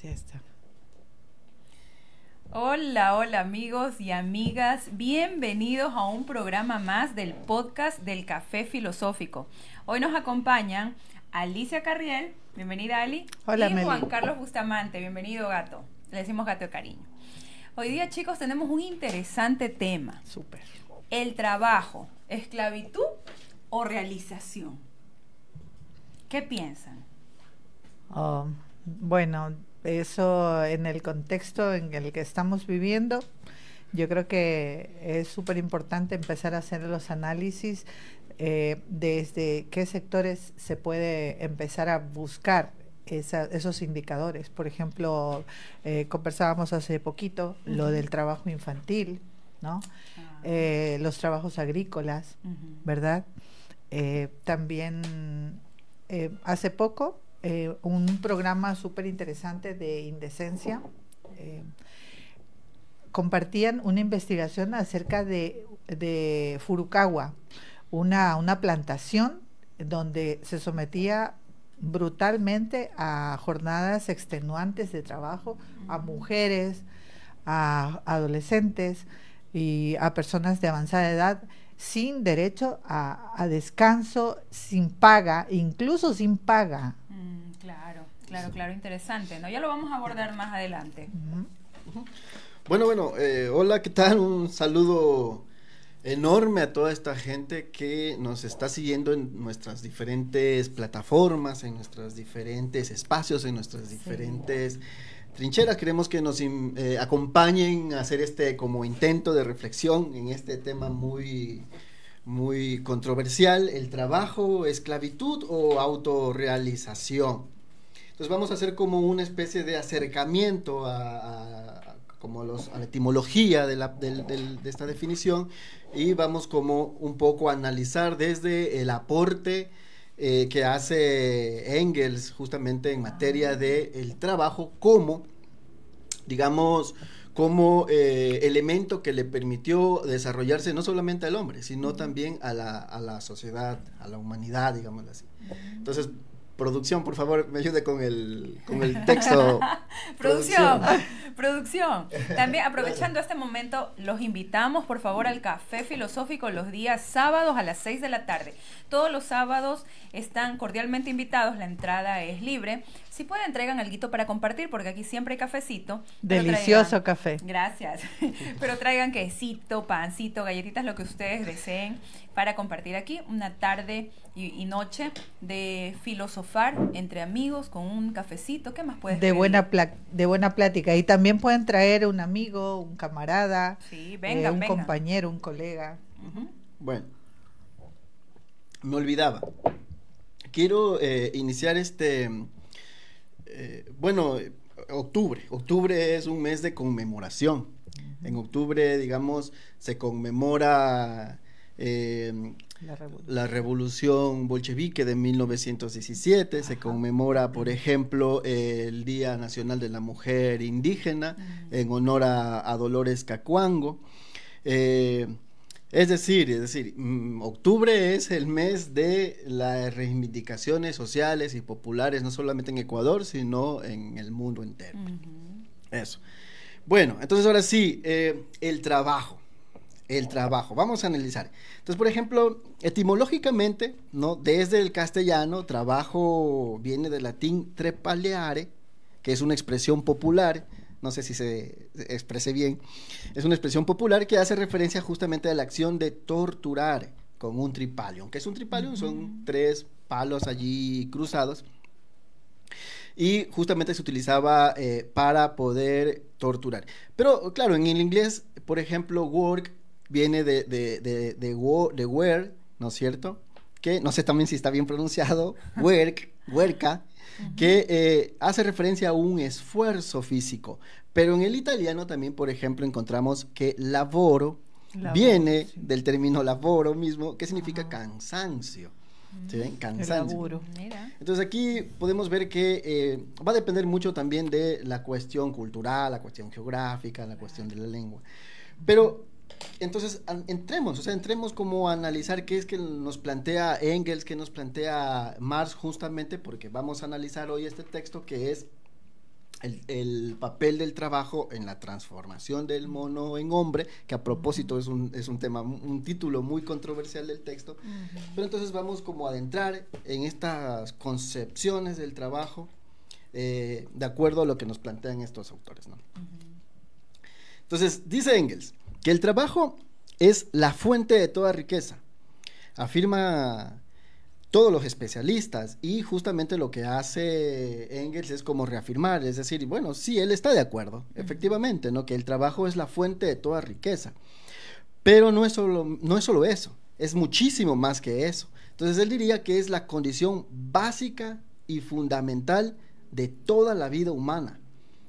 Sí, está. Hola, hola amigos y amigas, bienvenidos a un programa más del podcast del Café Filosófico. Hoy nos acompañan Alicia Carriel, bienvenida Ali. Hola, y Meli. Juan Carlos Bustamante, bienvenido Gato, le decimos Gato de cariño. Hoy día chicos tenemos un interesante tema. Súper. El trabajo, esclavitud o realización. ¿Qué piensan? Bueno, eso en el contexto en el que estamos viviendo, yo creo que es súper importante empezar a hacer los análisis desde qué sectores se puede empezar a buscar esos indicadores. Por ejemplo, conversábamos hace poquito lo del trabajo infantil, ¿no? Los trabajos agrícolas, ¿verdad? También hace poco un programa súper interesante de Indecencia compartían una investigación acerca de Furukawa, una plantación donde se sometía brutalmente a jornadas extenuantes de trabajo a mujeres, a adolescentes y a personas de avanzada edad sin derecho a descanso, sin paga, incluso sin paga. Claro, interesante, ¿no? Ya lo vamos a abordar más adelante. Bueno, hola, ¿qué tal? Un saludo enorme a toda esta gente que nos está siguiendo en nuestras diferentes plataformas, en nuestros diferentes espacios, en nuestras diferentes trincheras. Queremos que nos acompañen a hacer este como intento de reflexión en este tema muy controversial: el trabajo, esclavitud o autorrealización. Entonces vamos a hacer como una especie de acercamiento a la etimología de esta definición, y vamos como un poco a analizar desde el aporte que hace Engels justamente en materia del trabajo como, digamos, como elemento que le permitió desarrollarse no solamente al hombre, sino también a la sociedad, a la humanidad, digámoslo así. Entonces, Producción, por favor, me ayude con el texto. Producción. También aprovechando este momento, los invitamos por favor al Café Filosófico los días sábados a las 6 de la tarde. Todos los sábados están cordialmente invitados, la entrada es libre. Si pueden, traigan alguito para compartir, porque aquí siempre hay cafecito. Delicioso café. Gracias. Pero traigan quesito, pancito, galletitas, lo que ustedes deseen para compartir aquí una tarde y noche de filosofar entre amigos con un cafecito. ¿Qué más puedes de buena plática. Y también pueden traer un amigo, un camarada, sí, vengan. compañero, un colega. Bueno, me olvidaba. Quiero iniciar octubre. Octubre es un mes de conmemoración. En octubre, digamos, se conmemora la revolución bolchevique de 1917. Ajá. Se conmemora, por ejemplo, el Día Nacional de la Mujer Indígena, en honor a Dolores Cacuango. Es decir, octubre es el mes de las reivindicaciones sociales y populares, no solamente en Ecuador, sino en el mundo entero. Eso. Bueno, entonces ahora sí, el trabajo. Vamos a analizar. Entonces, por ejemplo, etimológicamente, ¿no? Desde el castellano, trabajo viene del latín trepaleare, que es una expresión popular. No sé si se exprese bien, es una expresión popular que hace referencia justamente a la acción de torturar con un tripalium. ¿Qué es un tripalium? Son 3 palos allí cruzados, y justamente se utilizaba para poder torturar. Pero claro, en el inglés, por ejemplo, work viene de were, ¿no es cierto? Que no sé también si está bien pronunciado, huerca, que hace referencia a un esfuerzo físico. Pero en el italiano también, por ejemplo, encontramos que lavoro viene del término lavoro mismo, que significa cansancio. ¿Sí ven? Cansancio. Entonces aquí podemos ver que va a depender mucho también de la cuestión cultural, la cuestión geográfica, la cuestión de la lengua. Pero entonces entremos como a analizar qué es que nos plantea Engels, qué nos plantea Marx, justamente porque vamos a analizar hoy este texto que es el papel del trabajo en la transformación del mono en hombre, que a propósito es un tema, un título muy controversial del texto. Pero entonces vamos como a adentrar en estas concepciones del trabajo de acuerdo a lo que nos plantean estos autores, ¿no? Entonces dice Engels que el trabajo es la fuente de toda riqueza, afirma todos los especialistas, y justamente lo que hace Engels es como reafirmar, es decir, bueno, sí, él está de acuerdo, efectivamente, ¿no? Que el trabajo es la fuente de toda riqueza, pero no es solo eso, es muchísimo más que eso. Entonces él diría que es la condición básica y fundamental de toda la vida humana.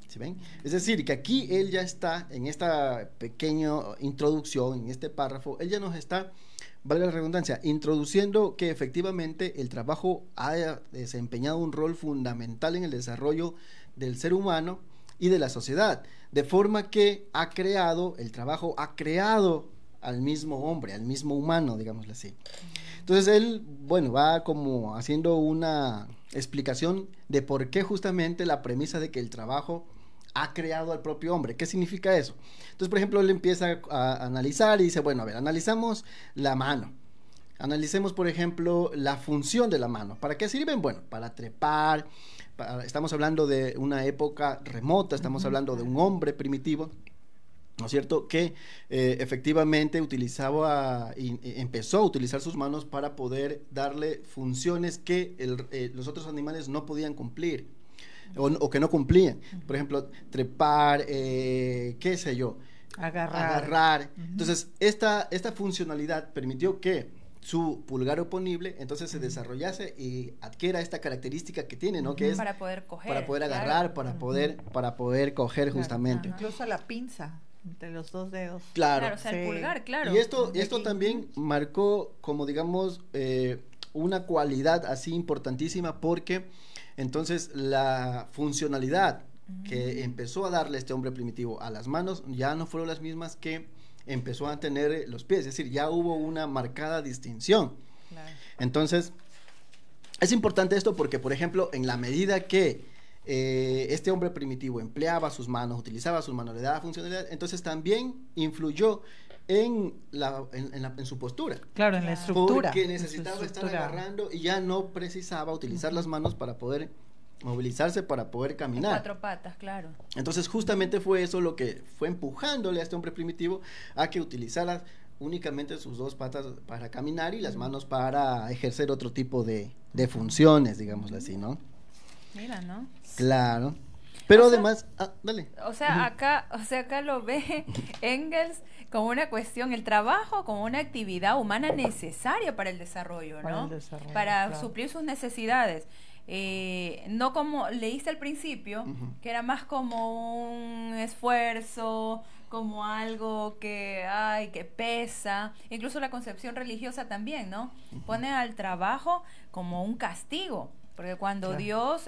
¿Sí ven? Es decir, que aquí él ya está, en esta pequeña introducción, en este párrafo, él ya nos está, valga la redundancia, introduciendo que efectivamente el trabajo ha desempeñado un rol fundamental en el desarrollo del ser humano y de la sociedad, de forma que el trabajo ha creado al mismo hombre, al mismo humano, digámoslo así. Entonces él, bueno, va como haciendo una explicación de por qué justamente la premisa de que el trabajo ha creado al propio hombre. ¿Qué significa eso? Entonces, por ejemplo, él empieza a analizar y dice, bueno, a ver, analizamos la mano. Analicemos, por ejemplo, la función de la mano. ¿Para qué sirven? Bueno, para trepar. Estamos hablando de una época remota, estamos hablando de un hombre primitivo, ¿no es cierto?, que efectivamente empezó a utilizar sus manos para poder darle funciones que los otros animales no podían cumplir. O que no cumplían, por ejemplo, trepar, qué sé yo, agarrar. Entonces, esta funcionalidad permitió que su pulgar oponible entonces se desarrollase y adquiera esta característica que tiene, ¿no? Que es para poder coger, para poder agarrar, para poder coger, claro, justamente. Incluso la pinza entre los 2 dedos. Claro, o sea, el pulgar, claro. Y esto también marcó como, digamos, una cualidad así importantísima, porque entonces la funcionalidad que empezó a darle este hombre primitivo a las manos ya no fueron las mismas que empezó a tener los pies, es decir, ya hubo una marcada distinción. Claro. Entonces, Es importante esto porque, por ejemplo, en la medida que este hombre primitivo empleaba sus manos, utilizaba sus manos, le daba funcionalidad, entonces también influyó en su postura. Claro, en la estructura. Porque necesitaba estar agarrando y ya no precisaba utilizar las manos para poder movilizarse, para poder caminar. En 4 patas, claro. Entonces justamente fue eso lo que fue empujándole a este hombre primitivo a que utilizara únicamente sus 2 patas para caminar y las manos para ejercer otro tipo de funciones, digámoslo así, ¿no? Mira, ¿no? Claro. Pero además, dale. O sea, acá lo ve Engels como una cuestión, el trabajo como una actividad humana necesaria para el desarrollo, ¿no? Para suplir sus necesidades. No como leíste al principio, que era más como un esfuerzo, como algo que pesa. Incluso la concepción religiosa también, ¿no? Pone al trabajo como un castigo, porque cuando Dios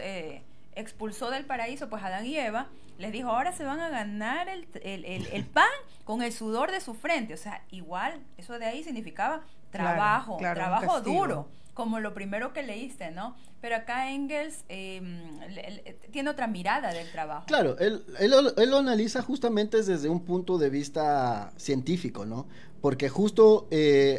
expulsó del paraíso pues Adán y Eva, les dijo, ahora se van a ganar el pan con el sudor de su frente. O sea, igual, eso de ahí significaba trabajo, trabajo duro, como lo primero que leíste, ¿no? Pero acá Engels tiene otra mirada del trabajo. Claro, él lo analiza justamente desde un punto de vista científico, ¿no? Porque justo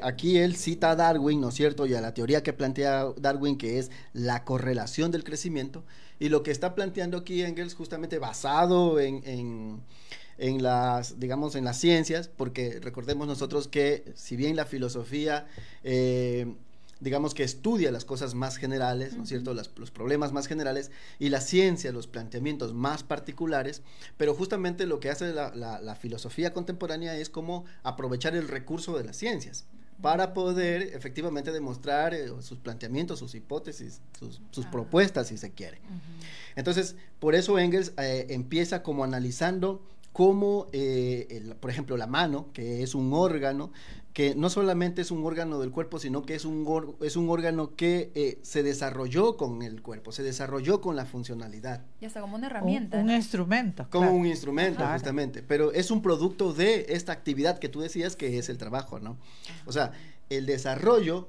aquí él cita a Darwin, ¿no es cierto? Y a la teoría que plantea Darwin, que es la correlación del crecimiento, y lo que está planteando aquí Engels justamente basado en las, digamos, en las ciencias, porque recordemos nosotros que si bien la filosofía digamos que estudia las cosas más generales, ¿no es cierto?, los problemas más generales, y la ciencia, los planteamientos más particulares, pero justamente lo que hace la filosofía contemporánea es como aprovechar el recurso de las ciencias para poder efectivamente demostrar sus planteamientos, sus hipótesis, sus propuestas, si se quiere. Entonces, por eso Engels empieza como analizando cómo, por ejemplo, la mano, que es un órgano, que no solamente es un órgano del cuerpo, sino que es un órgano que se desarrolló con el cuerpo, se desarrolló con la funcionalidad. Ya está como una herramienta. Un instrumento. Como un instrumento, justamente. Pero es un producto de esta actividad que tú decías que es el trabajo, ¿no? O sea, el desarrollo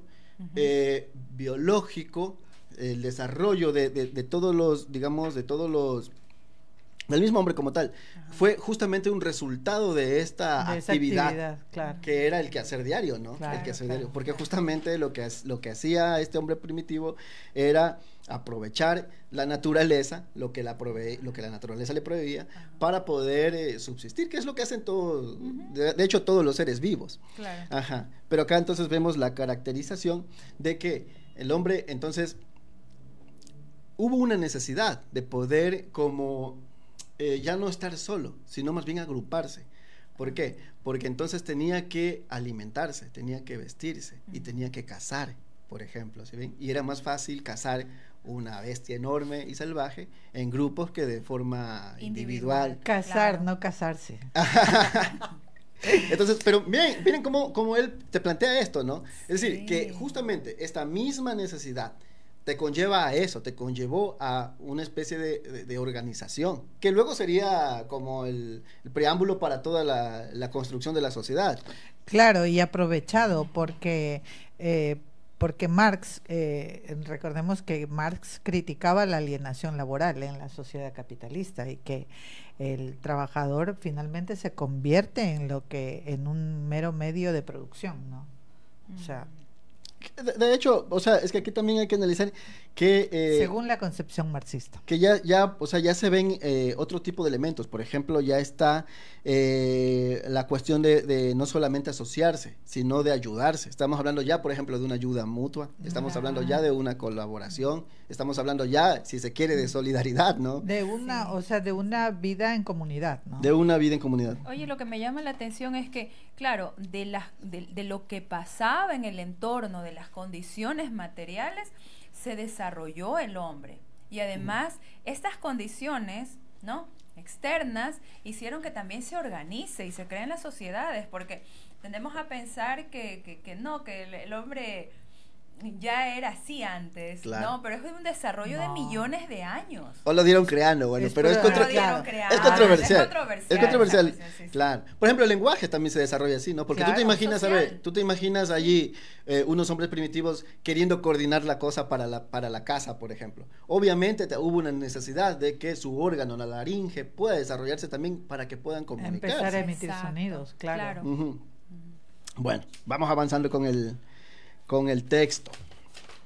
biológico, el desarrollo de todos los, digamos, del mismo hombre como tal, fue justamente un resultado de esta actividad que era el quehacer diario, ¿no? El quehacer diario, porque justamente lo que hacía este hombre primitivo era aprovechar la naturaleza, lo que la naturaleza le proveía, para poder subsistir, que es lo que hacen todos, de hecho todos los seres vivos. Pero acá entonces vemos la caracterización de que el hombre, entonces, hubo una necesidad de poder como ya no estar solo, sino más bien agruparse. ¿Por qué? Porque entonces tenía que alimentarse, tenía que vestirse y tenía que cazar, por ejemplo, ¿sí ven? Y era más fácil cazar una bestia enorme y salvaje en grupos que de forma individual. Cazar, no casarse. Entonces, pero miren cómo él te plantea esto, ¿no? Es decir, que justamente esta misma necesidad te conlleva a eso, te conllevó a una especie de organización, que luego sería como el preámbulo para toda la construcción de la sociedad. Claro, y aprovechado porque Marx, recordemos que Marx criticaba la alienación laboral en la sociedad capitalista y que el trabajador finalmente se convierte en un mero medio de producción, ¿no? O sea, de hecho, o sea, es que aquí también hay que analizar que según la concepción marxista, que ya se ven otro tipo de elementos. Por ejemplo, ya está la cuestión de no solamente asociarse, sino de ayudarse. Estamos hablando ya, por ejemplo, de una ayuda mutua, estamos hablando ya de una colaboración, estamos hablando ya, si se quiere, de solidaridad, ¿no? De una, o sea, de una vida en comunidad, ¿no? De una vida en comunidad. Oye, lo que me llama la atención es que, claro, de lo que pasaba en el entorno, de las condiciones materiales, se desarrolló el hombre. Y además, estas condiciones, ¿no?, externas, hicieron que también se organice y se creen las sociedades, porque tendemos a pensar que el hombre ya era así antes, Claro. ¿no? Pero es un desarrollo de millones de años. O lo dieron creando, bueno, pero es, Lo dieron creando. es controversial. Es controversial. Sí. Claro. Por ejemplo, el lenguaje también se desarrolla así, ¿no? Porque tú te imaginas, a ver, tú te imaginas allí unos hombres primitivos queriendo coordinar la cosa para la caza, por ejemplo. Obviamente hubo una necesidad de que su órgano, la laringe, pueda desarrollarse también para que puedan comunicarse. Empezar a emitir sonidos, claro. Bueno, vamos avanzando con el texto.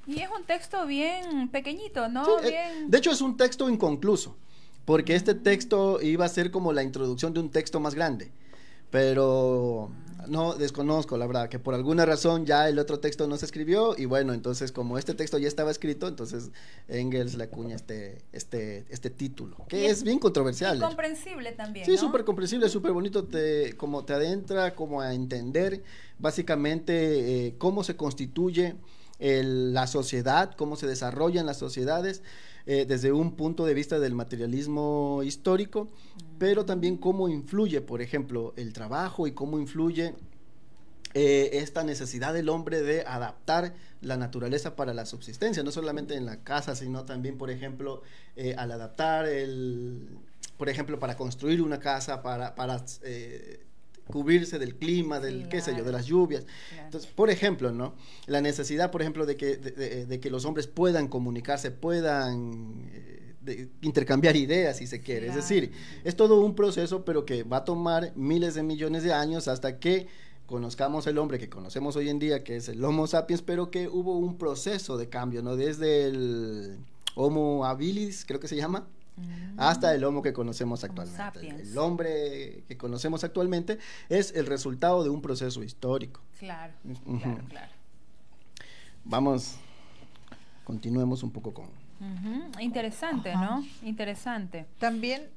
Y es un texto bien pequeñito, ¿no? Sí, bien... De hecho, es un texto inconcluso, porque este texto iba a ser como la introducción de un texto más grande, pero no, desconozco, la verdad, que por alguna razón ya el otro texto no se escribió, y bueno, entonces como este texto ya estaba escrito, entonces Engels le acuña este título, que es bien controversial. Y comprensible también, sí, ¿no? súper comprensible, súper bonito, como te adentra como a entender básicamente cómo se constituye la sociedad, cómo se desarrollan las sociedades desde un punto de vista del materialismo histórico, pero también cómo influye, por ejemplo, el trabajo y cómo influye esta necesidad del hombre de adaptar la naturaleza para la subsistencia, no solamente en la casa, sino también, por ejemplo, al adaptar por ejemplo, para construir una casa, para cubrirse del clima, del qué sé yo, de las lluvias. Claro. Entonces, por ejemplo, ¿no? La necesidad, por ejemplo, de que los hombres puedan comunicarse, puedan intercambiar ideas, si se quiere. Claro. Es decir, es todo un proceso, pero que va a tomar miles de millones de años hasta que conozcamos el hombre que conocemos hoy en día, que es el Homo sapiens, pero que hubo un proceso de cambio, ¿no? Desde el Homo habilis, creo que se llama, hasta el Homo que conocemos actualmente. El hombre que conocemos actualmente es el resultado de un proceso histórico. Claro, claro. Vamos, continuemos un poco con... Interesante, ¿no? Interesante. También,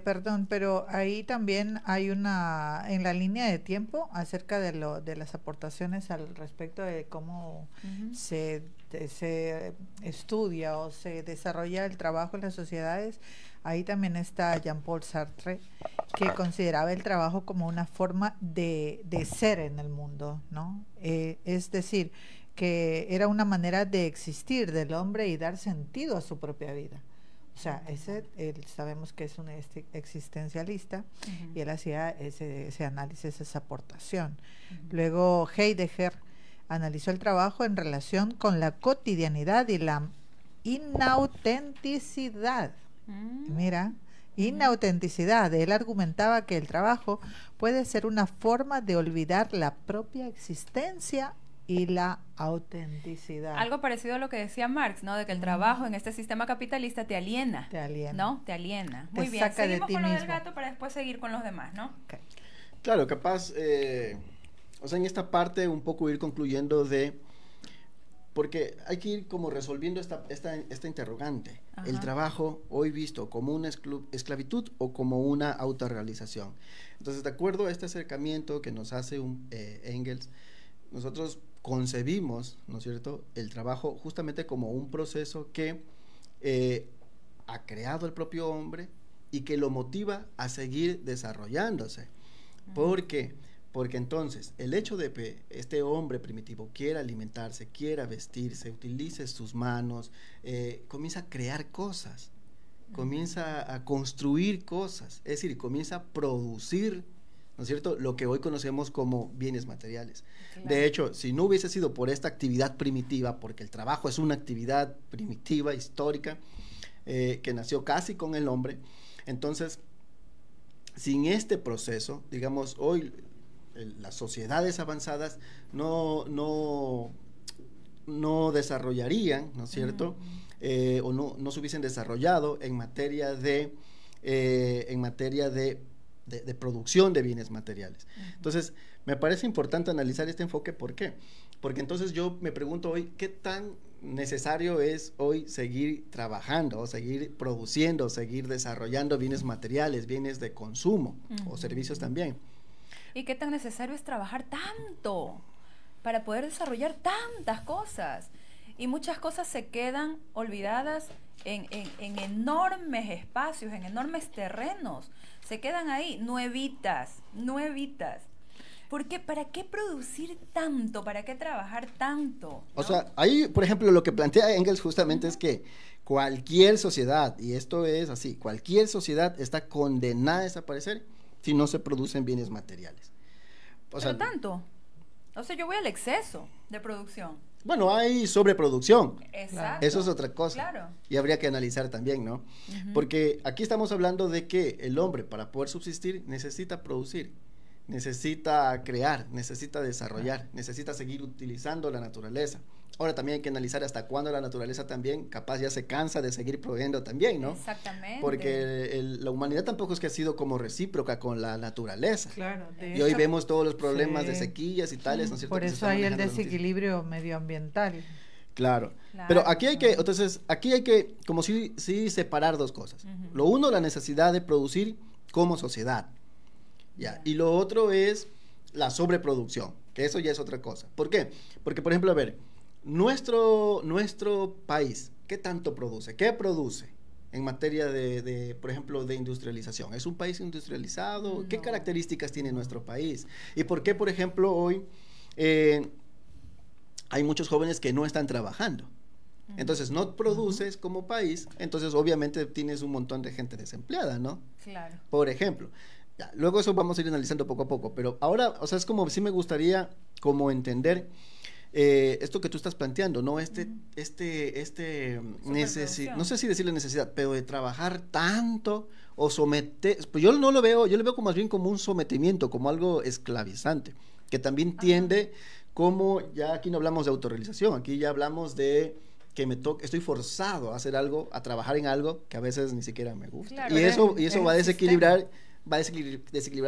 perdón, pero ahí también hay en la línea de tiempo acerca de las aportaciones al respecto de cómo se estudia o se desarrolla el trabajo en las sociedades. Ahí también está Jean-Paul Sartre, que consideraba el trabajo como una forma de ser en el mundo, ¿no? Es decir, que era una manera de existir del hombre y dar sentido a su propia vida. O sea, sabemos que es un existencialista y él hacía ese análisis, esa aportación. Luego Heidegger analizó el trabajo en relación con la cotidianidad y la inautenticidad. Mira, inautenticidad. Él argumentaba que el trabajo puede ser una forma de olvidar la propia existencia y la autenticidad. Algo parecido a lo que decía Marx, ¿no? De que el trabajo en este sistema capitalista te aliena. Te aliena. ¿No? Te aliena. Muy bien. Saca Seguimos de ti con lo mismo. del gato para después seguir con los demás, ¿no? Okay. Claro, capaz, o sea, en esta parte un poco ir concluyendo porque hay que ir como resolviendo esta interrogante. Ajá. El trabajo hoy visto como una esclavitud o como una autorrealización. Entonces, de acuerdo a este acercamiento que nos hace Engels, nosotros concebimos, ¿no es cierto?, el trabajo justamente como un proceso que ha creado el propio hombre y que lo motiva a seguir desarrollándose. ¿Por qué? Porque entonces el hecho de que este hombre primitivo quiera alimentarse, quiera vestirse, utilice sus manos, comienza a crear cosas, comienza a construir cosas, es decir, comienza a producir, ¿no es cierto?, lo que hoy conocemos como bienes materiales. Claro. De hecho, si no hubiese sido por esta actividad primitiva, porque el trabajo es una actividad primitiva, histórica, que nació casi con el hombre, entonces, sin este proceso, digamos, hoy las sociedades avanzadas no desarrollarían, ¿no es cierto?, o no se hubiesen desarrollado en materia de producción de bienes materiales. Entonces, me parece importante analizar este enfoque. ¿Por qué? Porque entonces yo me pregunto hoy, ¿qué tan necesario es hoy seguir trabajando, o seguir produciendo, o seguir desarrollando bienes materiales, bienes de consumo, o servicios también? ¿Y qué tan necesario es trabajar tanto para poder desarrollar tantas cosas? Y muchas cosas se quedan olvidadas en enormes espacios, en enormes terrenos. Se quedan ahí, nuevitas. ¿Para qué producir tanto? ¿Para qué trabajar tanto? ¿No? O sea, ahí, por ejemplo, lo que plantea Engels justamente es que cualquier sociedad, y esto es así, cualquier sociedad está condenada a desaparecer si no se producen bienes materiales. O sea, tanto. O sea, yo voy al exceso de producción. Bueno, hay sobreproducción. Exacto. Eso es otra cosa. Claro. Y habría que analizar también, ¿no? Porque aquí estamos hablando de que el hombre, para poder subsistir, necesita producir, necesita crear, necesita desarrollar, necesita seguir utilizando la naturaleza. Ahora también hay que analizar hasta cuándo la naturaleza también capaz ya se cansa de seguir proveyendo también, ¿no? Exactamente. Porque la humanidad tampoco es que ha sido como recíproca con la naturaleza. Claro. Y hoy vemos todos los problemas de sequías y tales, ¿no es cierto? Por eso hay el desequilibrio medioambiental. Claro. Pero aquí hay que, entonces, aquí hay que, como sí separar dos cosas. Lo uno, la necesidad de producir como sociedad. ¿Ya? Y lo otro es la sobreproducción, que eso ya es otra cosa. ¿Por qué? Porque, por ejemplo, a ver, nuestro país, ¿qué tanto produce? ¿Qué produce en materia por ejemplo, de industrialización? ¿Es un país industrializado? No. ¿Qué características tiene nuestro país? ¿Y por qué, por ejemplo, hoy hay muchos jóvenes que no están trabajando? Entonces, no produces como país, entonces obviamente tienes un montón de gente desempleada, ¿no? Claro. Por ejemplo. Ya, luego eso vamos a ir analizando poco a poco, pero ahora, o sea, es como, sí me gustaría como entender esto que tú estás planteando, ¿no? No sé si decirle necesidad, pero de trabajar tanto o someter, pues yo no lo veo, yo lo veo como más bien como un sometimiento, como algo esclavizante, que también tiende como, ya aquí no hablamos de autorrealización, aquí ya hablamos de que estoy forzado a hacer algo, a trabajar en algo que a veces ni siquiera me gusta. Claro, y eso va a desequilibrar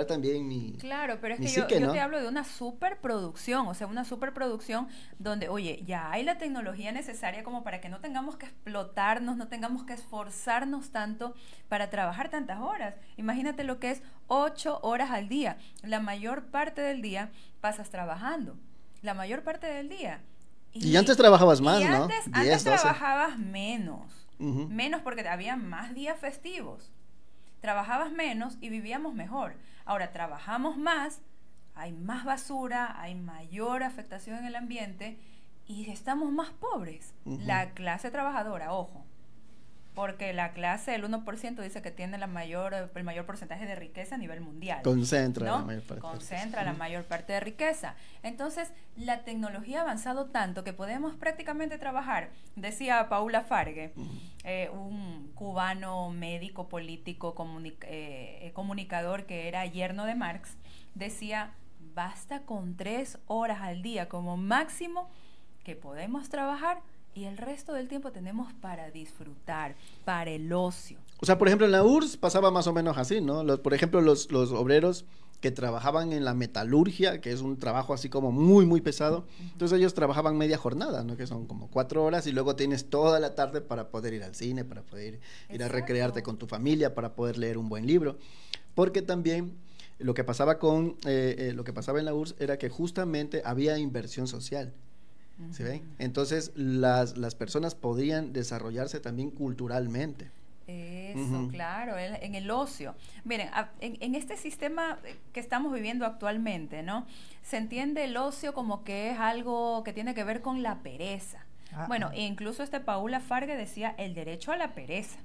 también mi Claro, pero es que psique, yo ¿no? te hablo de una superproducción, o sea, una superproducción donde, oye, ya hay la tecnología necesaria como para que no tengamos que explotarnos, no tengamos que esforzarnos tanto para trabajar tantas horas. Imagínate lo que es 8 horas al día. La mayor parte del día pasas trabajando, la mayor parte del día. Y antes trabajabas más, ¿no? Antes trabajabas menos, menos porque había más días festivos. Trabajabas menos y vivíamos mejor. Ahora trabajamos más, hay más basura, hay mayor afectación en el ambiente y estamos más pobres. La clase trabajadora, ojo, porque la clase del 1% dice que tiene el mayor porcentaje de riqueza a nivel mundial. Concentra, ¿no? La mayor parte de riqueza. Entonces, la tecnología ha avanzado tanto que podemos prácticamente trabajar, decía Paula Fargue, un cubano médico, político, comunicador que era yerno de Marx, decía, basta con 3 horas al día como máximo que podemos trabajar y el resto del tiempo tenemos para disfrutar, para el ocio. O sea, por ejemplo, en la URSS pasaba más o menos así, ¿no? Por ejemplo, los obreros que trabajaban en la metalurgia, que es un trabajo así como muy, muy pesado, entonces ellos trabajaban media jornada, ¿no? Que son como 4 horas y luego tienes toda la tarde para poder ir al cine, para poder ir a recrearte con tu familia, para poder leer un buen libro. Porque también lo que pasaba en la URSS era que justamente había inversión social. ¿Se ven? Entonces las personas podrían desarrollarse también culturalmente. Eso, claro, en el ocio. Miren, en este sistema que estamos viviendo actualmente, ¿no? Se entiende el ocio como que es algo que tiene que ver con la pereza. Bueno, incluso Paula Fargue decía el derecho a la pereza.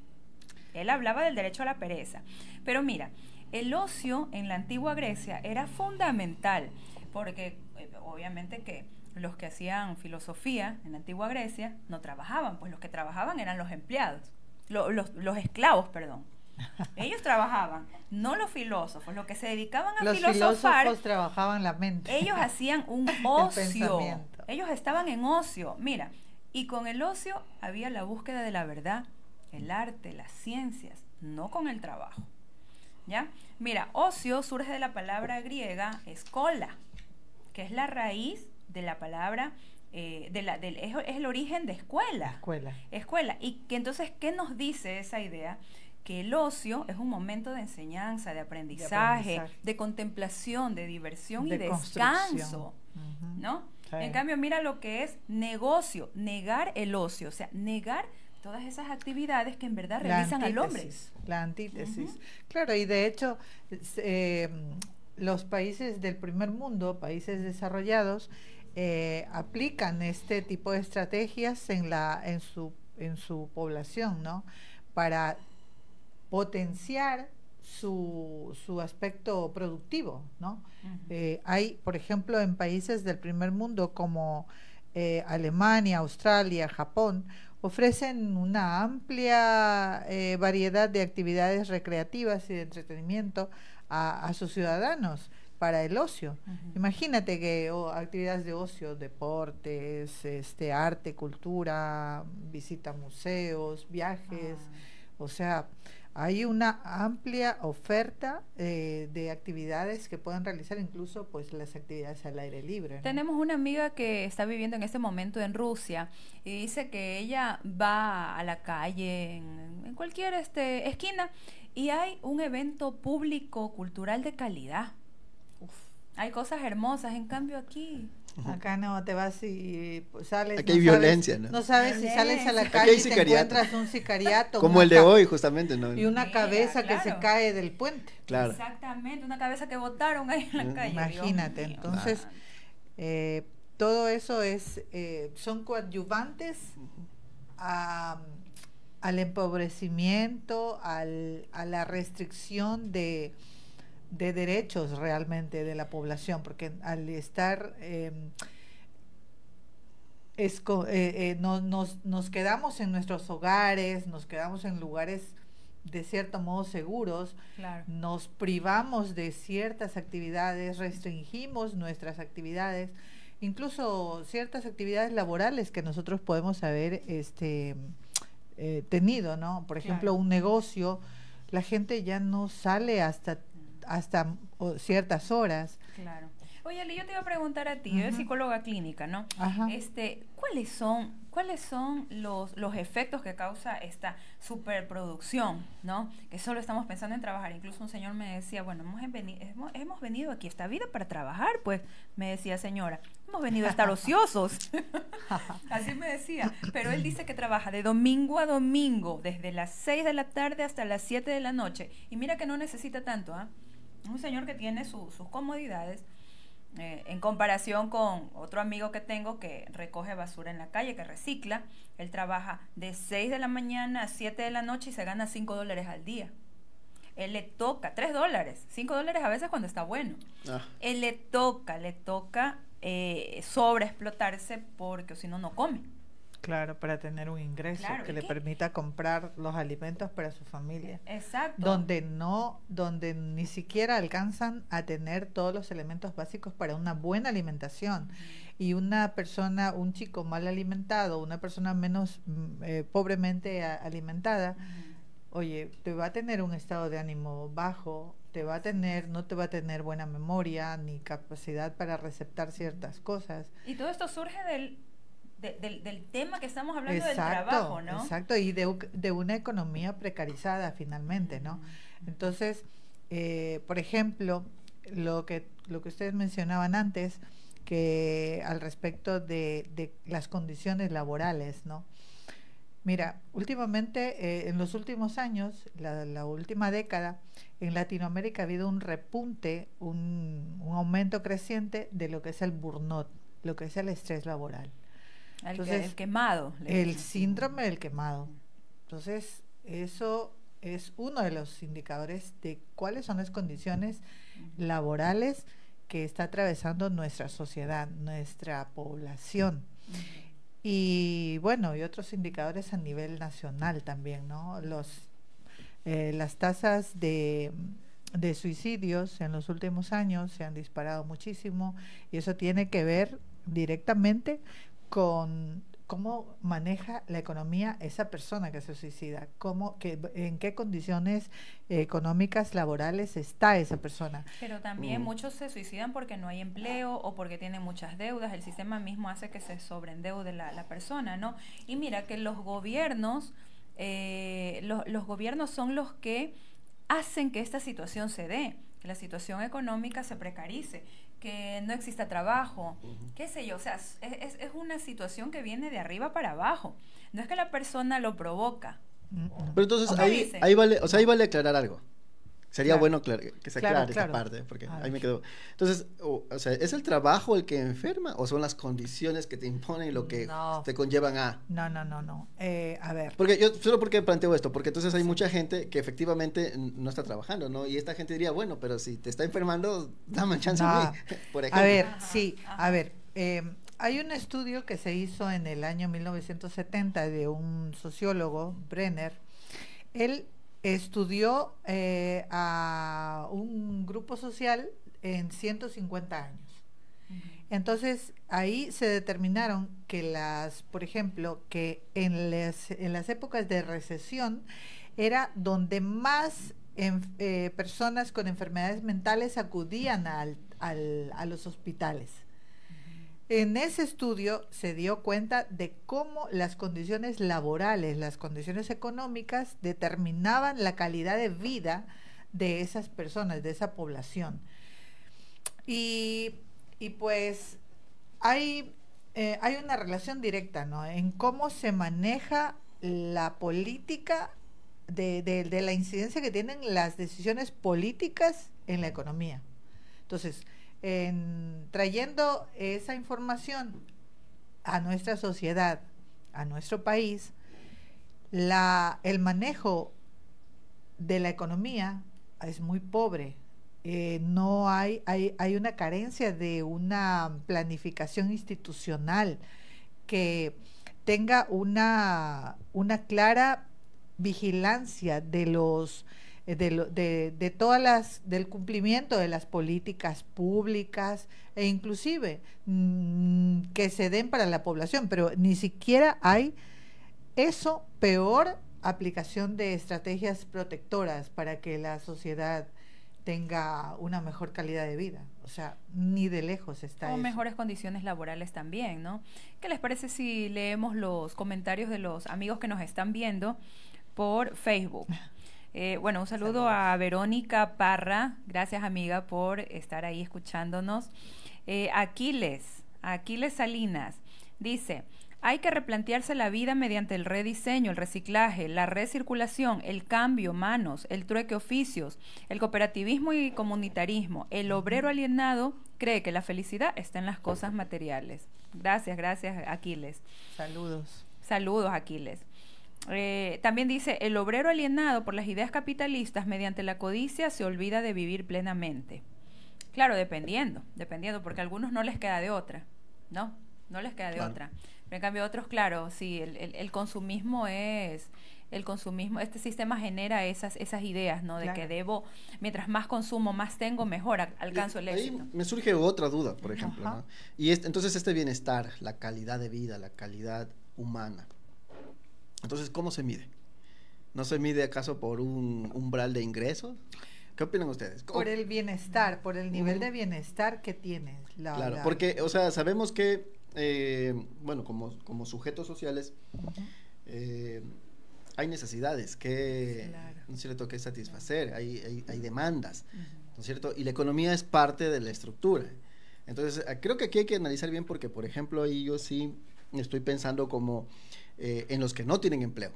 Él hablaba del derecho a la pereza. Pero mira, el ocio en la antigua Grecia era fundamental, porque obviamente que los que hacían filosofía en la antigua Grecia no trabajaban, pues los que trabajaban eran los empleados, los esclavos, perdón. Ellos trabajaban, no los filósofos, los que se dedicaban a filosofar. Los filósofos trabajaban la mente. Ellos hacían un ocio, ellos estaban en ocio, mira, y con el ocio había la búsqueda de la verdad, el arte, las ciencias, no con el trabajo, ¿ya? Mira, ocio surge de la palabra griega escola, que es la raíz de la palabra, es el origen de escuela. Escuela. Y que entonces, ¿qué nos dice esa idea? Que el ocio es un momento de enseñanza, de aprendizaje, de contemplación, de diversión y descanso, ¿no? Sí. En cambio, mira lo que es negocio, negar el ocio, o sea, negar todas esas actividades que en verdad realizan al hombre. La antítesis. Claro, y de hecho, los países del primer mundo, países desarrollados, aplican este tipo de estrategias en su población, ¿no? Para potenciar su aspecto productivo, ¿no? Hay, por ejemplo, en países del primer mundo como Alemania, Australia, Japón, ofrecen una amplia variedad de actividades recreativas y de entretenimiento a sus ciudadanos para el ocio. Imagínate que actividades de ocio, deportes, arte, cultura, visita a museos, viajes, o sea, hay una amplia oferta de actividades que pueden realizar, incluso pues las actividades al aire libre, ¿no? Tenemos una amiga que está viviendo en este momento en Rusia y dice que ella va a la calle en cualquier esquina y hay un evento público cultural de calidad. Hay cosas hermosas, en cambio aquí... Acá no, te vas y sales. Aquí hay violencia, ¿no? No sabes si sales a la Aquí calle hay y te sicariato. encuentras un sicariato. Como el de hoy, justamente, ¿no? Y una cabeza claro. que se cae del puente. Claro. Exactamente, una cabeza que botaron ahí en la calle. Imagínate, entonces, todo eso son coadyuvantes al empobrecimiento, a la restricción de derechos realmente de la población, porque al estar nos quedamos en nuestros hogares, nos quedamos en lugares de cierto modo seguros, claro. Nos privamos de ciertas actividades, restringimos nuestras actividades, incluso ciertas actividades laborales que nosotros podemos haber tenido, ¿no? Por ejemplo, claro. Un negocio, la gente ya no sale hasta ciertas horas. Claro. Oye, Ali, yo te iba a preguntar a ti, yo eres psicóloga clínica, ¿no? Ajá. ¿Cuáles son los efectos que causa esta superproducción, ¿no? Que solo estamos pensando en trabajar. Incluso un señor me decía, bueno, hemos venido aquí esta vida para trabajar, pues, me decía, señora, hemos venido a estar ociosos. Así me decía. Pero él dice que trabaja de domingo a domingo, desde las 6 de la tarde hasta las 7 de la noche. Y mira que no necesita tanto, ¿ah? Un señor que tiene sus comodidades, en comparación con otro amigo que tengo que recoge basura en la calle, que recicla. Él trabaja de 6 de la mañana a 7 de la noche y se gana $5 al día. Él le toca $3, $5 a veces cuando está bueno. Él le toca sobreexplotarse porque si no, no come. Claro, para tener un ingreso que le permita comprar los alimentos para su familia. Exacto. Donde ni siquiera alcanzan a tener todos los elementos básicos para una buena alimentación. Y una persona, un chico mal alimentado, una persona menos pobremente alimentada, oye, te va a tener un estado de ánimo bajo, no te va a tener buena memoria ni capacidad para receptar ciertas cosas. Y todo esto surge del tema que estamos hablando, del trabajo, ¿no? Exacto, y de una economía precarizada finalmente, ¿no? Entonces, por ejemplo, lo que ustedes mencionaban antes, que al respecto de las condiciones laborales, ¿no? Mira, últimamente, en los últimos años, la última década, en Latinoamérica ha habido un repunte, un aumento creciente de lo que es el burnout, lo que es el estrés laboral. Entonces, el quemado. El síndrome del quemado. Entonces, eso es uno de los indicadores de cuáles son las condiciones laborales que está atravesando nuestra sociedad, nuestra población. Y bueno, y otros indicadores a nivel nacional también, ¿no? Las tasas de suicidios en los últimos años se han disparado muchísimo y eso tiene que ver directamente con cómo maneja la economía esa persona que se suicida, en qué condiciones económicas, laborales está esa persona. Pero también muchos se suicidan porque no hay empleo o porque tienen muchas deudas. El sistema mismo hace que se sobreendeude la persona, ¿no? Y mira que los gobiernos, los gobiernos son los que hacen que esta situación se dé, que la situación económica se precarice, que no exista trabajo, qué sé yo, o sea, es una situación que viene de arriba para abajo, no es que la persona lo provoca. Pero entonces ahí vale aclarar algo. Sería Claro. bueno que se Claro, aclare esta claro. parte, porque A ahí me ver. quedó. Entonces, o sea, ¿es el trabajo el que enferma o son las condiciones que te imponen lo que No, te conllevan a? no. A ver, Porque yo, solo porque planteo esto, porque entonces hay sí. mucha gente que efectivamente no está trabajando, ¿no? Y esta gente diría, bueno, pero si te está enfermando, dame chance a mí, No. por A ejemplo. ver, Ajá, sí, a ajá. ver. Hay un estudio que se hizo en el año 1970 de un sociólogo, Brenner. Él estudió a un grupo social en 150 años. Ujú. Entonces, ahí se determinaron que por ejemplo, que en las épocas de recesión era donde más personas con enfermedades mentales acudían a los hospitales. En ese estudio se dio cuenta de cómo las condiciones laborales, las condiciones económicas determinaban la calidad de vida de esas personas, de esa población. Y, y pues hay una relación directa, ¿no? En cómo se maneja la política de la incidencia que tienen las decisiones políticas en la economía. Entonces, trayendo esa información a nuestra sociedad, a nuestro país, el manejo de la economía es muy pobre. No hay una carencia de una planificación institucional que tenga una clara vigilancia de todas del cumplimiento de las políticas públicas e inclusive que se den para la población, pero ni siquiera hay eso. Peor, aplicación de estrategias protectoras para que la sociedad tenga una mejor calidad de vida. O sea, ni de lejos está O eso. mejores condiciones laborales también, ¿no? ¿Qué les parece si leemos los comentarios de los amigos que nos están viendo por Facebook? Bueno, un saludo a Verónica Parra. Gracias, amiga, por estar ahí escuchándonos. Aquiles Salinas dice: hay que replantearse la vida mediante el rediseño, el reciclaje, la recirculación, el cambio, manos, el trueque oficios, el cooperativismo y comunitarismo. El obrero alienado cree que la felicidad está en las cosas materiales. Gracias, Aquiles. Saludos. Saludos, Aquiles. También dice: el obrero alienado por las ideas capitalistas mediante la codicia se olvida de vivir plenamente. Claro, dependiendo, porque a algunos no les queda de otra, ¿no? No les queda de otra. Pero en cambio otros, claro, sí, el consumismo este sistema genera esas ideas, ¿no? De que debo, mientras más consumo, más tengo, mejor alcanzo el éxito. Ahí me surge otra duda, por ejemplo, Ajá. ¿no? Y entonces este bienestar, la calidad de vida, la calidad humana, entonces, ¿cómo se mide? ¿No se mide acaso por un umbral de ingresos? ¿Qué opinan ustedes? Por el bienestar, por el nivel de bienestar que tienes. Claro, porque, o sea, sabemos que, bueno, como sujetos sociales, hay necesidades que, Claro. ¿no es cierto?, que satisfacer, hay demandas, ¿no es cierto? Y la economía es parte de la estructura. Entonces, creo que aquí hay que analizar bien porque, por ejemplo, ahí yo sí estoy pensando como en los que no tienen empleo.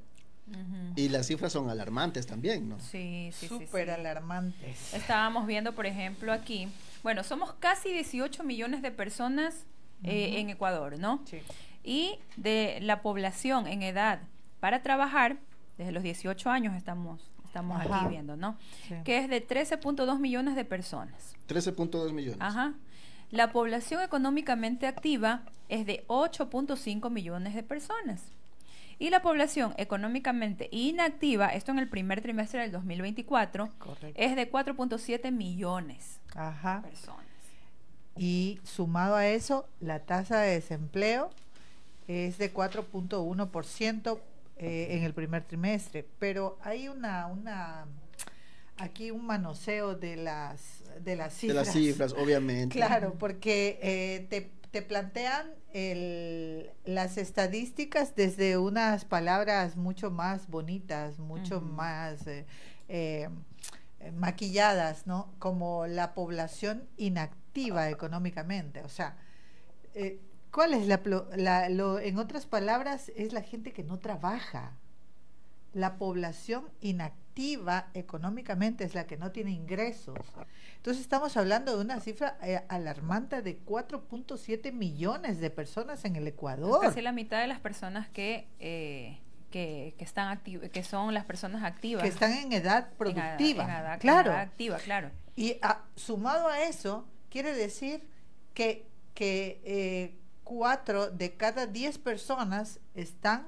Y las cifras son alarmantes también, ¿no? Sí. Súper alarmantes. Estábamos viendo, por ejemplo, aquí, bueno, somos casi 18 millones de personas en Ecuador, ¿no? Sí. Y de la población en edad para trabajar, desde los 18 años estamos Ajá. aquí viendo, ¿no? Sí. Que es de 13.2 millones de personas. 13.2 millones. Ajá. La población económicamente activa es de 8.5 millones de personas. Y la población económicamente inactiva, esto en el primer trimestre del 2024, Correcto. es de 4.7 millones Ajá. de personas. Y sumado a eso, la tasa de desempleo es de 4.1% en el primer trimestre. Pero hay aquí un manoseo de las cifras. De las cifras, obviamente. Claro, porque te plantean las estadísticas desde unas palabras mucho más bonitas, mucho más maquilladas, ¿no? Como la población inactiva económicamente. O sea, ¿cuál es en otras palabras, es la gente que no trabaja? La población inactiva activa económicamente es la que no tiene ingresos. Entonces estamos hablando de una cifra alarmante de 4.7 millones de personas en el Ecuador. Casi la mitad de las personas que están que son las personas activas. Que están en edad productiva. Claro. En edad activa, claro. Y sumado a eso, quiere decir que 4 de cada 10 personas están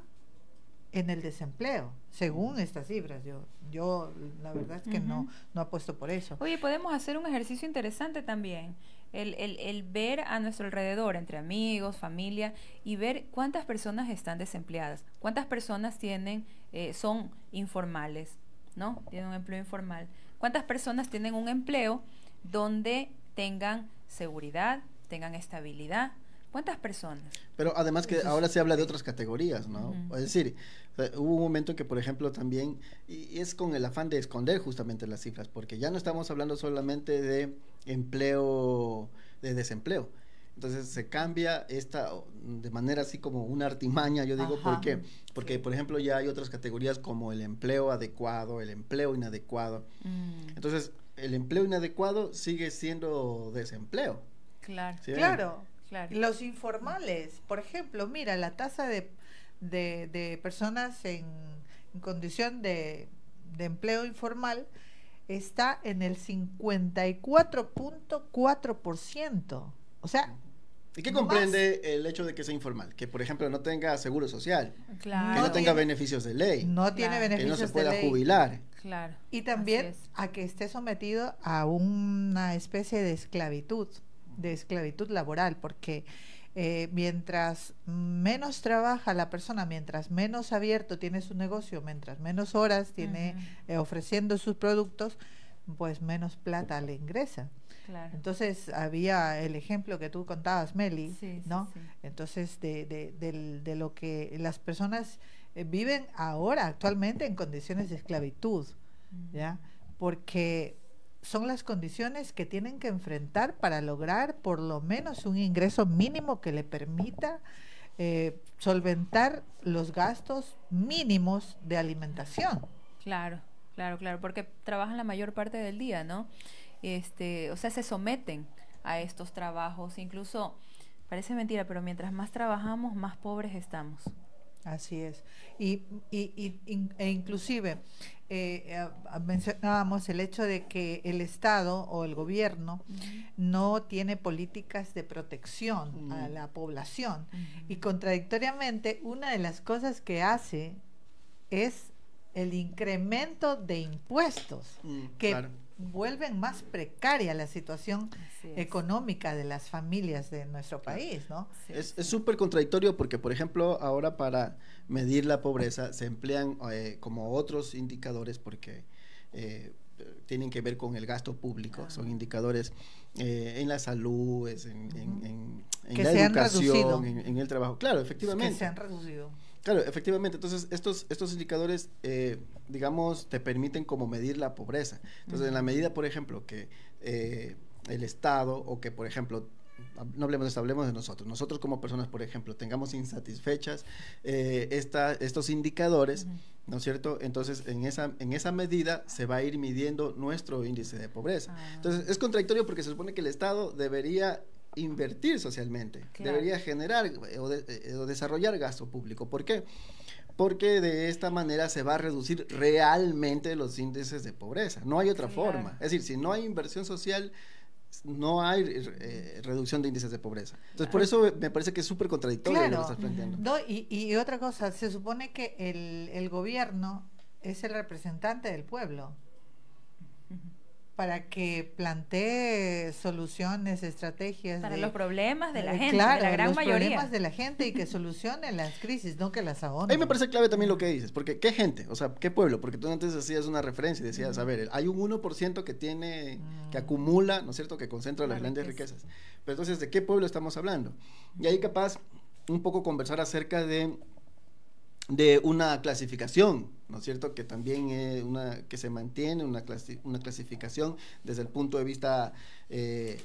en el desempleo, según estas cifras. Yo la verdad es que no apuesto por eso. Oye, podemos hacer un ejercicio interesante también, el ver a nuestro alrededor, entre amigos, familia, y ver cuántas personas están desempleadas, cuántas personas son informales, ¿no? Tienen un empleo informal. ¿Cuántas personas tienen un empleo donde tengan seguridad, tengan estabilidad? ¿Cuántas personas? Pero además que ahora se habla de otras categorías, ¿no? Es decir, hubo un momento en que, por ejemplo, también, y es con el afán de esconder justamente las cifras, porque ya no estamos hablando solamente de empleo, de desempleo. Entonces se cambia de manera así como una artimaña, yo digo, ¿por qué? Porque, por ejemplo, ya hay otras categorías como el empleo adecuado, el empleo inadecuado. Entonces, el empleo inadecuado sigue siendo desempleo. Claro. ¿Sí? Claro. Los informales, por ejemplo, mira, la tasa de personas en condición de empleo informal está en el 54.4%. O sea, ¿y qué comprende el hecho de que sea informal? Que, por ejemplo, no tenga seguro social, que no tenga beneficios de ley, no tiene beneficios que no se pueda de ley, jubilar. Claro. Y también a que esté sometido a una especie de esclavitud laboral, porque mientras menos trabaja la persona, mientras menos abierto tiene su negocio, mientras menos horas tiene ofreciendo sus productos, pues menos plata le ingresa. Claro. Entonces había el ejemplo que tú contabas, Meli, ¿no? Sí. Entonces de lo que las personas viven ahora actualmente en condiciones de esclavitud, ¿ya? Porque son las condiciones que tienen que enfrentar para lograr por lo menos un ingreso mínimo que le permita solventar los gastos mínimos de alimentación. Claro, porque trabajan la mayor parte del día, ¿no? O sea, se someten a estos trabajos, incluso, parece mentira, pero mientras más trabajamos, más pobres estamos. Así es. E inclusive mencionábamos el hecho de que el Estado o el gobierno no tiene políticas de protección a la población. Y contradictoriamente, una de las cosas que hace es el incremento de impuestos que vuelven más precaria la situación económica de las familias de nuestro país, ¿no? Es súper contradictorio porque, por ejemplo, ahora para medir la pobreza se emplean como otros indicadores porque tienen que ver con el gasto público, son indicadores en la salud, en la educación, en el trabajo. Claro, efectivamente. Que se han reducido. Claro, efectivamente. Entonces, estos indicadores, digamos, te permiten como medir la pobreza. Entonces, en la medida, por ejemplo, que el Estado o que, por ejemplo, no hablemos de esto, hablemos de nosotros. Nosotros como personas, por ejemplo, tengamos insatisfechas estos indicadores, ¿no es cierto? Entonces, en esa medida se va a ir midiendo nuestro índice de pobreza. Entonces, es contradictorio porque se supone que el Estado debería invertir socialmente, debería generar o desarrollar gasto público. ¿Por qué? Porque de esta manera se va a reducir realmente los índices de pobreza. No hay otra forma. Es decir, si no hay inversión social, no hay reducción de índices de pobreza. Entonces, por eso me parece que es súper contradictorio lo que estás planteando. No, y otra cosa, se supone que el gobierno es el representante del pueblo para que plantee soluciones, estrategias para los problemas de la gente, claro, de la gran mayoría. Los problemas de la gente y que solucione las crisis, no que las ahonde. A mí me parece clave también lo que dices, porque ¿qué gente? O sea, ¿qué pueblo? Porque tú antes hacías una referencia y decías, a ver, hay un 1% que tiene, que acumula, ¿no es cierto?, que concentra las grandes riquezas. Pero entonces, ¿de qué pueblo estamos hablando? Y ahí capaz un poco conversar acerca de una clasificación, ¿no es cierto?, que también que se mantiene una clasificación desde el punto de vista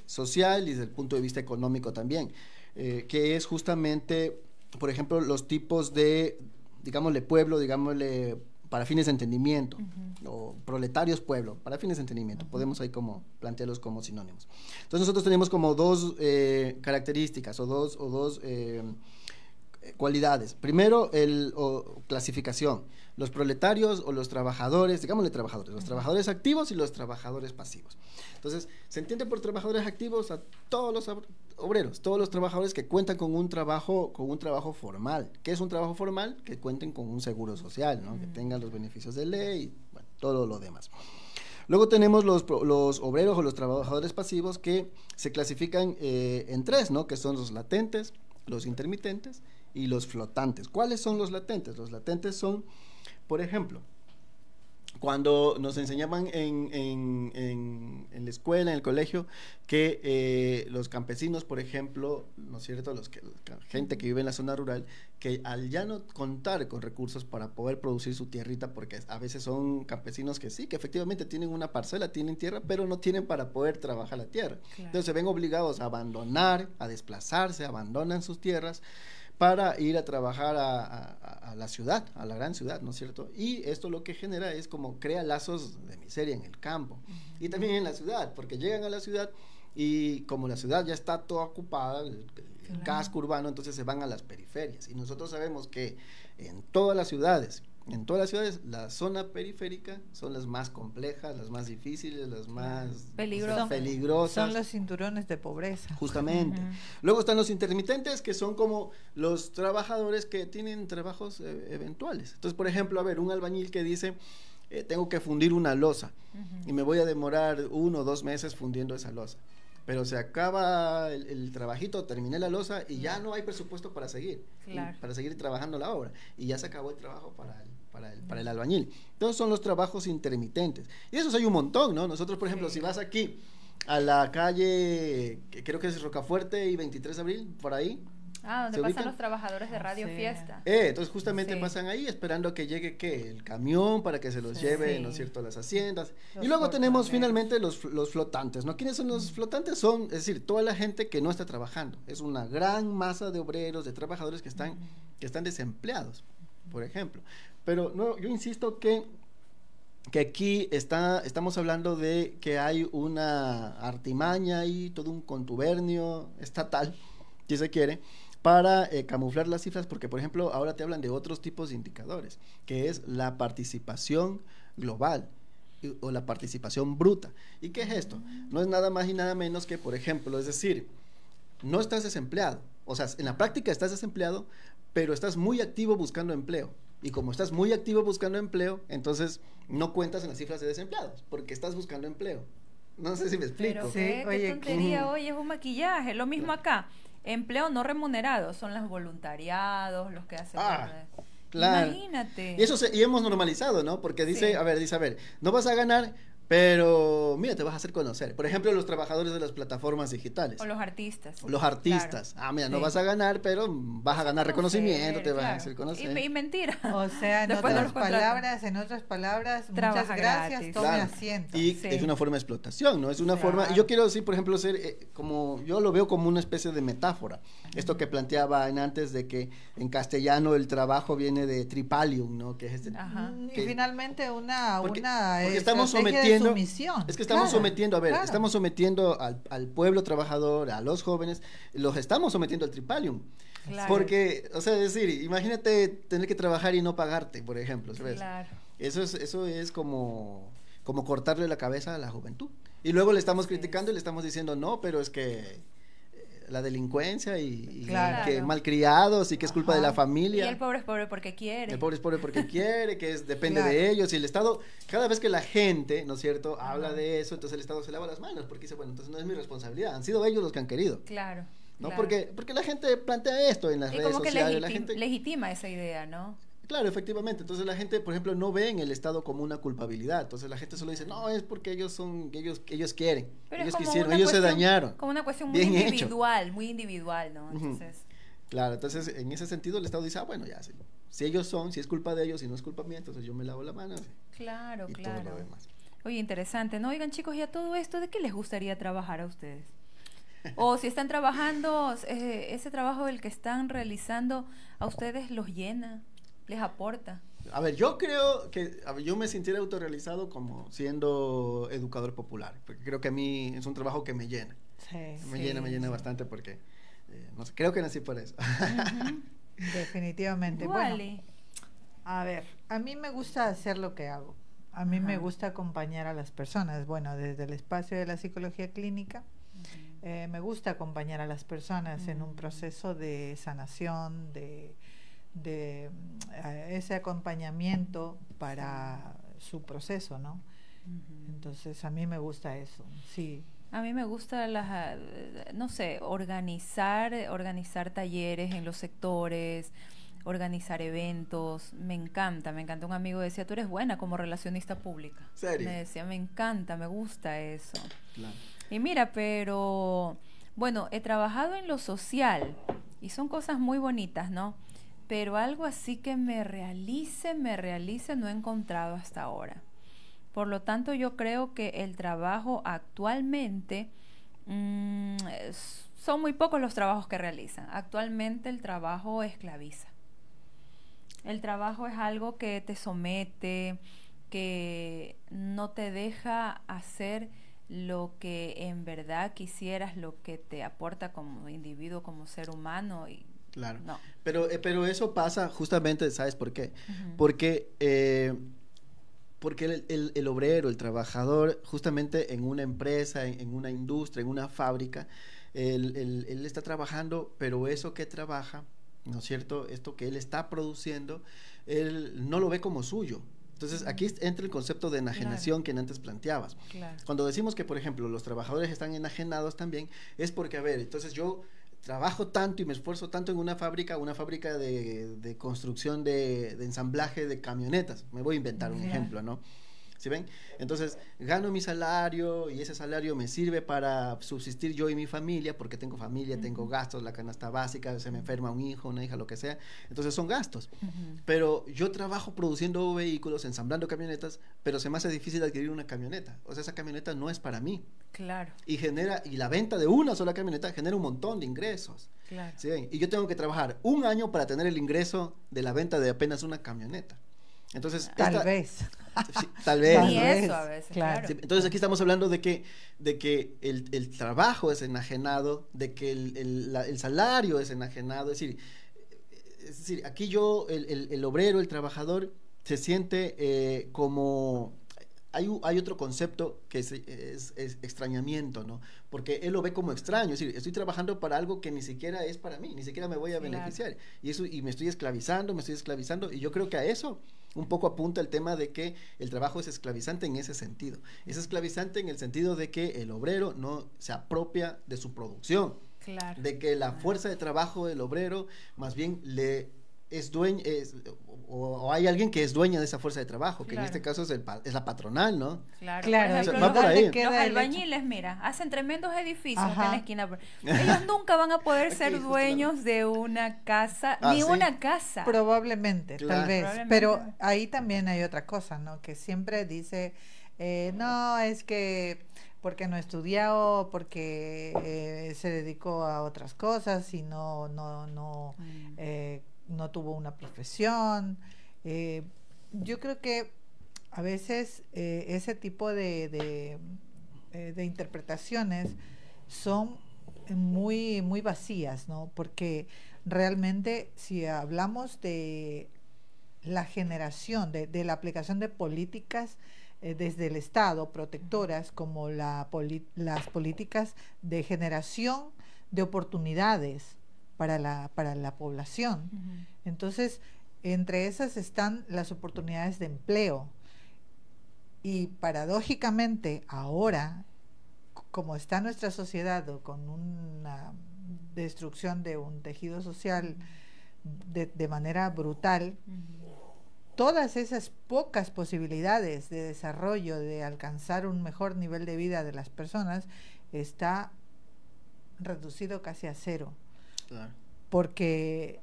social y desde el punto de vista económico también, que es justamente, por ejemplo, los tipos de, digámosle pueblo, digámosle para fines de entendimiento, o proletarios pueblo, para fines de entendimiento, podemos ahí como plantearlos como sinónimos. Entonces nosotros tenemos como dos características o dos cualidades. Primero, clasificación, los proletarios o los trabajadores, digámosle trabajadores, los trabajadores activos y los trabajadores pasivos. Entonces, se entiende por trabajadores activos a todos los obreros, todos los trabajadores que cuentan con un trabajo formal. ¿Qué es un trabajo formal? Que cuenten con un seguro social, ¿no? Que tengan los beneficios de ley, bueno, todo lo demás. Luego tenemos los obreros o los trabajadores pasivos que se clasifican en tres, ¿no? Que son los latentes, los intermitentes y los flotantes. ¿Cuáles son los latentes? Los latentes son, por ejemplo, cuando nos enseñaban en la escuela, en el colegio, que los campesinos, por ejemplo, ¿no es cierto?, la gente que vive en la zona rural, que al ya no contar con recursos para poder producir su tierrita, porque a veces son campesinos que sí, que efectivamente tienen una parcela, tienen tierra, pero no tienen para poder trabajar la tierra. Claro. Entonces se ven obligados a abandonar, a desplazarse, abandonan sus tierras para ir a trabajar a la ciudad, a la gran ciudad, ¿no es cierto? Y esto lo que genera es como crea lazos de miseria en el campo y también en la ciudad, porque llegan a la ciudad y como la ciudad ya está toda ocupada, el casco urbano, entonces se van a las periferias. Y nosotros sabemos que en todas las ciudades, la zona periférica son las más complejas, las más difíciles, las más peligrosas. Son los cinturones de pobreza. Justamente. Luego están los intermitentes, que son como los trabajadores que tienen trabajos eventuales. Entonces, por ejemplo, a ver, un albañil que dice, tengo que fundir una losa y me voy a demorar 1 o 2 meses fundiendo esa losa. Pero se acaba el trabajito, terminé la losa y ya no hay presupuesto para seguir, para seguir trabajando la obra. Y ya se acabó el trabajo para el albañil. Entonces son los trabajos intermitentes. Y esos hay un montón, ¿no? Nosotros, por ejemplo, si vas aquí a la calle, que creo que es Rocafuerte y 23 de abril, por ahí. Ah, donde pasan los trabajadores de Radio Fiesta. Entonces justamente pasan ahí esperando que llegue el camión para que se los lleve, ¿no es cierto?, a las haciendas. Y luego tenemos finalmente los flotantes, ¿no? ¿Quiénes son los flotantes? Son, es decir, toda la gente que no está trabajando. Es una gran masa de obreros, de trabajadores que están desempleados, por ejemplo. Pero no, yo insisto que aquí estamos hablando de que hay una artimaña y todo un contubernio estatal, si se quiere, para camuflar las cifras, porque por ejemplo ahora te hablan de otros tipos de indicadores, que es la participación global o la participación bruta. ¿Y qué es esto? No es nada más y nada menos que, por ejemplo, es decir, no estás desempleado, o sea, en la práctica estás desempleado, pero estás muy activo buscando empleo. Y como estás muy activo buscando empleo, entonces no cuentas en las cifras de desempleados, porque estás buscando empleo. No sé si me explico. Pero qué tontería, oye, es un maquillaje, lo mismo acá. Empleo no remunerado, son los voluntariados, los que hacen... Claro. Imagínate. Y hemos normalizado, ¿no? Porque dice, a ver, no vas a ganar, pero mira, te vas a hacer conocer. Por ejemplo, los trabajadores de las plataformas digitales. O los artistas. Claro. Mira, no vas a ganar, pero vas a ganar reconocimiento, te vas a hacer conocer. Y mentira. O sea, en otras palabras, muchas gracias, tome asiento. Y es una forma de explotación, ¿no? Es una forma, y yo quiero decir, por ejemplo, yo lo veo como una especie de metáfora. Esto que planteaba antes de que en castellano el trabajo viene de tripalium, ¿no? Que es y finalmente porque estamos sometiendo sumisión. Es que estamos estamos sometiendo al pueblo trabajador, a los jóvenes, los estamos sometiendo al tripalium. Claro. Porque, o sea, es decir, imagínate tener que trabajar y no pagarte, por ejemplo, ¿sabes? Claro. Eso es como cortarle la cabeza a la juventud. Y luego le estamos criticando y le estamos diciendo, no, pero es que la delincuencia y que malcriados y que es culpa de la familia. Y el pobre es pobre porque quiere. El pobre es pobre porque quiere, que depende de ellos. Y el Estado, cada vez que la gente, ¿no es cierto?, habla de eso, entonces el Estado se lava las manos porque dice, bueno, entonces no es mi responsabilidad. Han sido ellos los que han querido. Claro. ¿No? Porque la gente plantea esto en las redes sociales. La gente legitima esa idea, ¿no? Claro, efectivamente. Entonces la gente, por ejemplo, no ve en el Estado como una culpabilidad. Entonces la gente solo dice, no, es porque ellos quieren. Pero ellos quisieron, ellos se dañaron. Como una cuestión muy individual, ¿no? Entonces... Claro, entonces en ese sentido el Estado dice, bueno, ya, si ellos si es culpa de ellos, si no es culpa mía, entonces yo me lavo la mano. Claro, y todo lo demás. Oye, interesante, ¿no? Oigan, chicos, ya todo esto, ¿de qué les gustaría trabajar a ustedes? O si están trabajando, ese trabajo del que están realizando, ¿a ustedes los llena? ¿Les aporta? A ver, yo creo que yo me sintiera autorrealizado como siendo educador popular, porque creo que a mí es un trabajo que me llena. Sí, Me llena bastante porque, no sé, creo que nací por eso. definitivamente. Wally. Bueno, a ver, a mí me gusta hacer lo que hago. A mí me gusta acompañar a las personas. Bueno, desde el espacio de la psicología clínica, me gusta acompañar a las personas en un proceso de sanación, de ese acompañamiento para su proceso, ¿no? Entonces, a mí me gusta eso, sí. A mí me gusta no sé, organizar talleres en los sectores, organizar eventos. Me encanta. Un amigo decía, tú eres buena como relacionista pública. ¿Serio? Me decía, me encanta, me gusta eso. Claro. Y mira, pero bueno, he trabajado en lo social y son cosas muy bonitas, ¿no? Pero algo así que me realice, no he encontrado hasta ahora. Por lo tanto, yo creo que el trabajo actualmente, son muy pocos los trabajos que realizan. Actualmente el trabajo esclaviza. El trabajo es algo que te somete, que no te deja hacer lo que en verdad quisieras, lo que te aporta como individuo, como ser humano. Y claro. No. Pero eso pasa justamente, ¿sabes por qué? Porque el obrero, el trabajador, justamente en una empresa, en una industria, en una fábrica, él está trabajando, pero eso que trabaja, ¿no es cierto? Esto que él está produciendo, él no lo ve como suyo. Entonces, aquí entra el concepto de enajenación que antes planteabas. Claro. Cuando decimos que, por ejemplo, los trabajadores están enajenados también, es porque, a ver, entonces yo trabajo tanto y me esfuerzo tanto en una fábrica de construcción de ensamblaje de camionetas. Me voy a inventar un ejemplo, ¿no? ¿Sí ven? Entonces, gano mi salario y ese salario me sirve para subsistir yo y mi familia, porque tengo familia, tengo gastos, la canasta básica, se me enferma un hijo, una hija, lo que sea. Entonces, son gastos. Pero yo trabajo produciendo vehículos, ensamblando camionetas, pero se me hace difícil adquirir una camioneta. O sea, esa camioneta no es para mí. Claro. Y la venta de una sola camioneta genera un montón de ingresos. Claro. ¿Sí ven? Y yo tengo que trabajar un año para tener el ingreso de la venta de apenas una camioneta. Entonces, Tal vez. Sí, tal vez. Ni eso a veces, claro. Sí, entonces aquí estamos hablando de que el trabajo es enajenado, de que el salario es enajenado, es decir, aquí el obrero, el trabajador, se siente como... Hay otro concepto que es extrañamiento, ¿no? Porque él lo ve como extraño, es decir, estoy trabajando para algo que ni siquiera es para mí, ni siquiera me voy a beneficiar. Y me estoy esclavizando, y yo creo que a eso un poco apunta el tema de que el trabajo es esclavizante en ese sentido. Es esclavizante en el sentido de que el obrero no se apropia de su producción. Claro. De que la fuerza de trabajo del obrero más bien es dueño, o hay alguien que es dueña de esa fuerza de trabajo, que en este caso es la patronal, ¿no? Claro, Claro, por ejemplo, va por ahí. los albañiles, mira, hacen tremendos edificios acá en la esquina. Ellos nunca van a poder ser dueños de una casa, ni sí. una casa. Probablemente, Claro. tal vez. Probablemente. Pero ahí también hay otra cosa, ¿no? Que siempre dice, no, es que porque no estudió, porque se dedicó a otras cosas y no tuvo una profesión. Yo creo que a veces ese tipo de interpretaciones son muy, muy vacías, ¿no? Porque realmente si hablamos de la generación, de la aplicación de políticas desde el Estado, protectoras, como las políticas de generación de oportunidades para la población. Entonces, entre esas están las oportunidades de empleo. Y paradójicamente, ahora, como está nuestra sociedad con una destrucción de un tejido social de manera brutal, todas esas pocas posibilidades de desarrollo, de alcanzar un mejor nivel de vida de las personas, está reducido casi a cero. Claro. Porque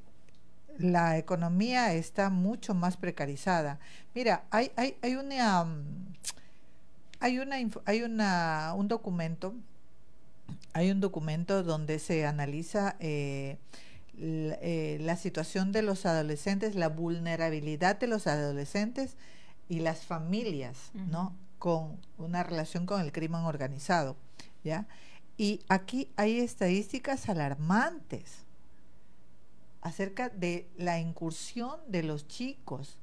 la economía está mucho más precarizada. Mira, hay un documento donde se analiza la situación de los adolescentes, la vulnerabilidad de los adolescentes y las familias, ¿no? Con una relación con el crimen organizado, ¿ya? Y aquí hay estadísticas alarmantes acerca de la incursión de los chicos.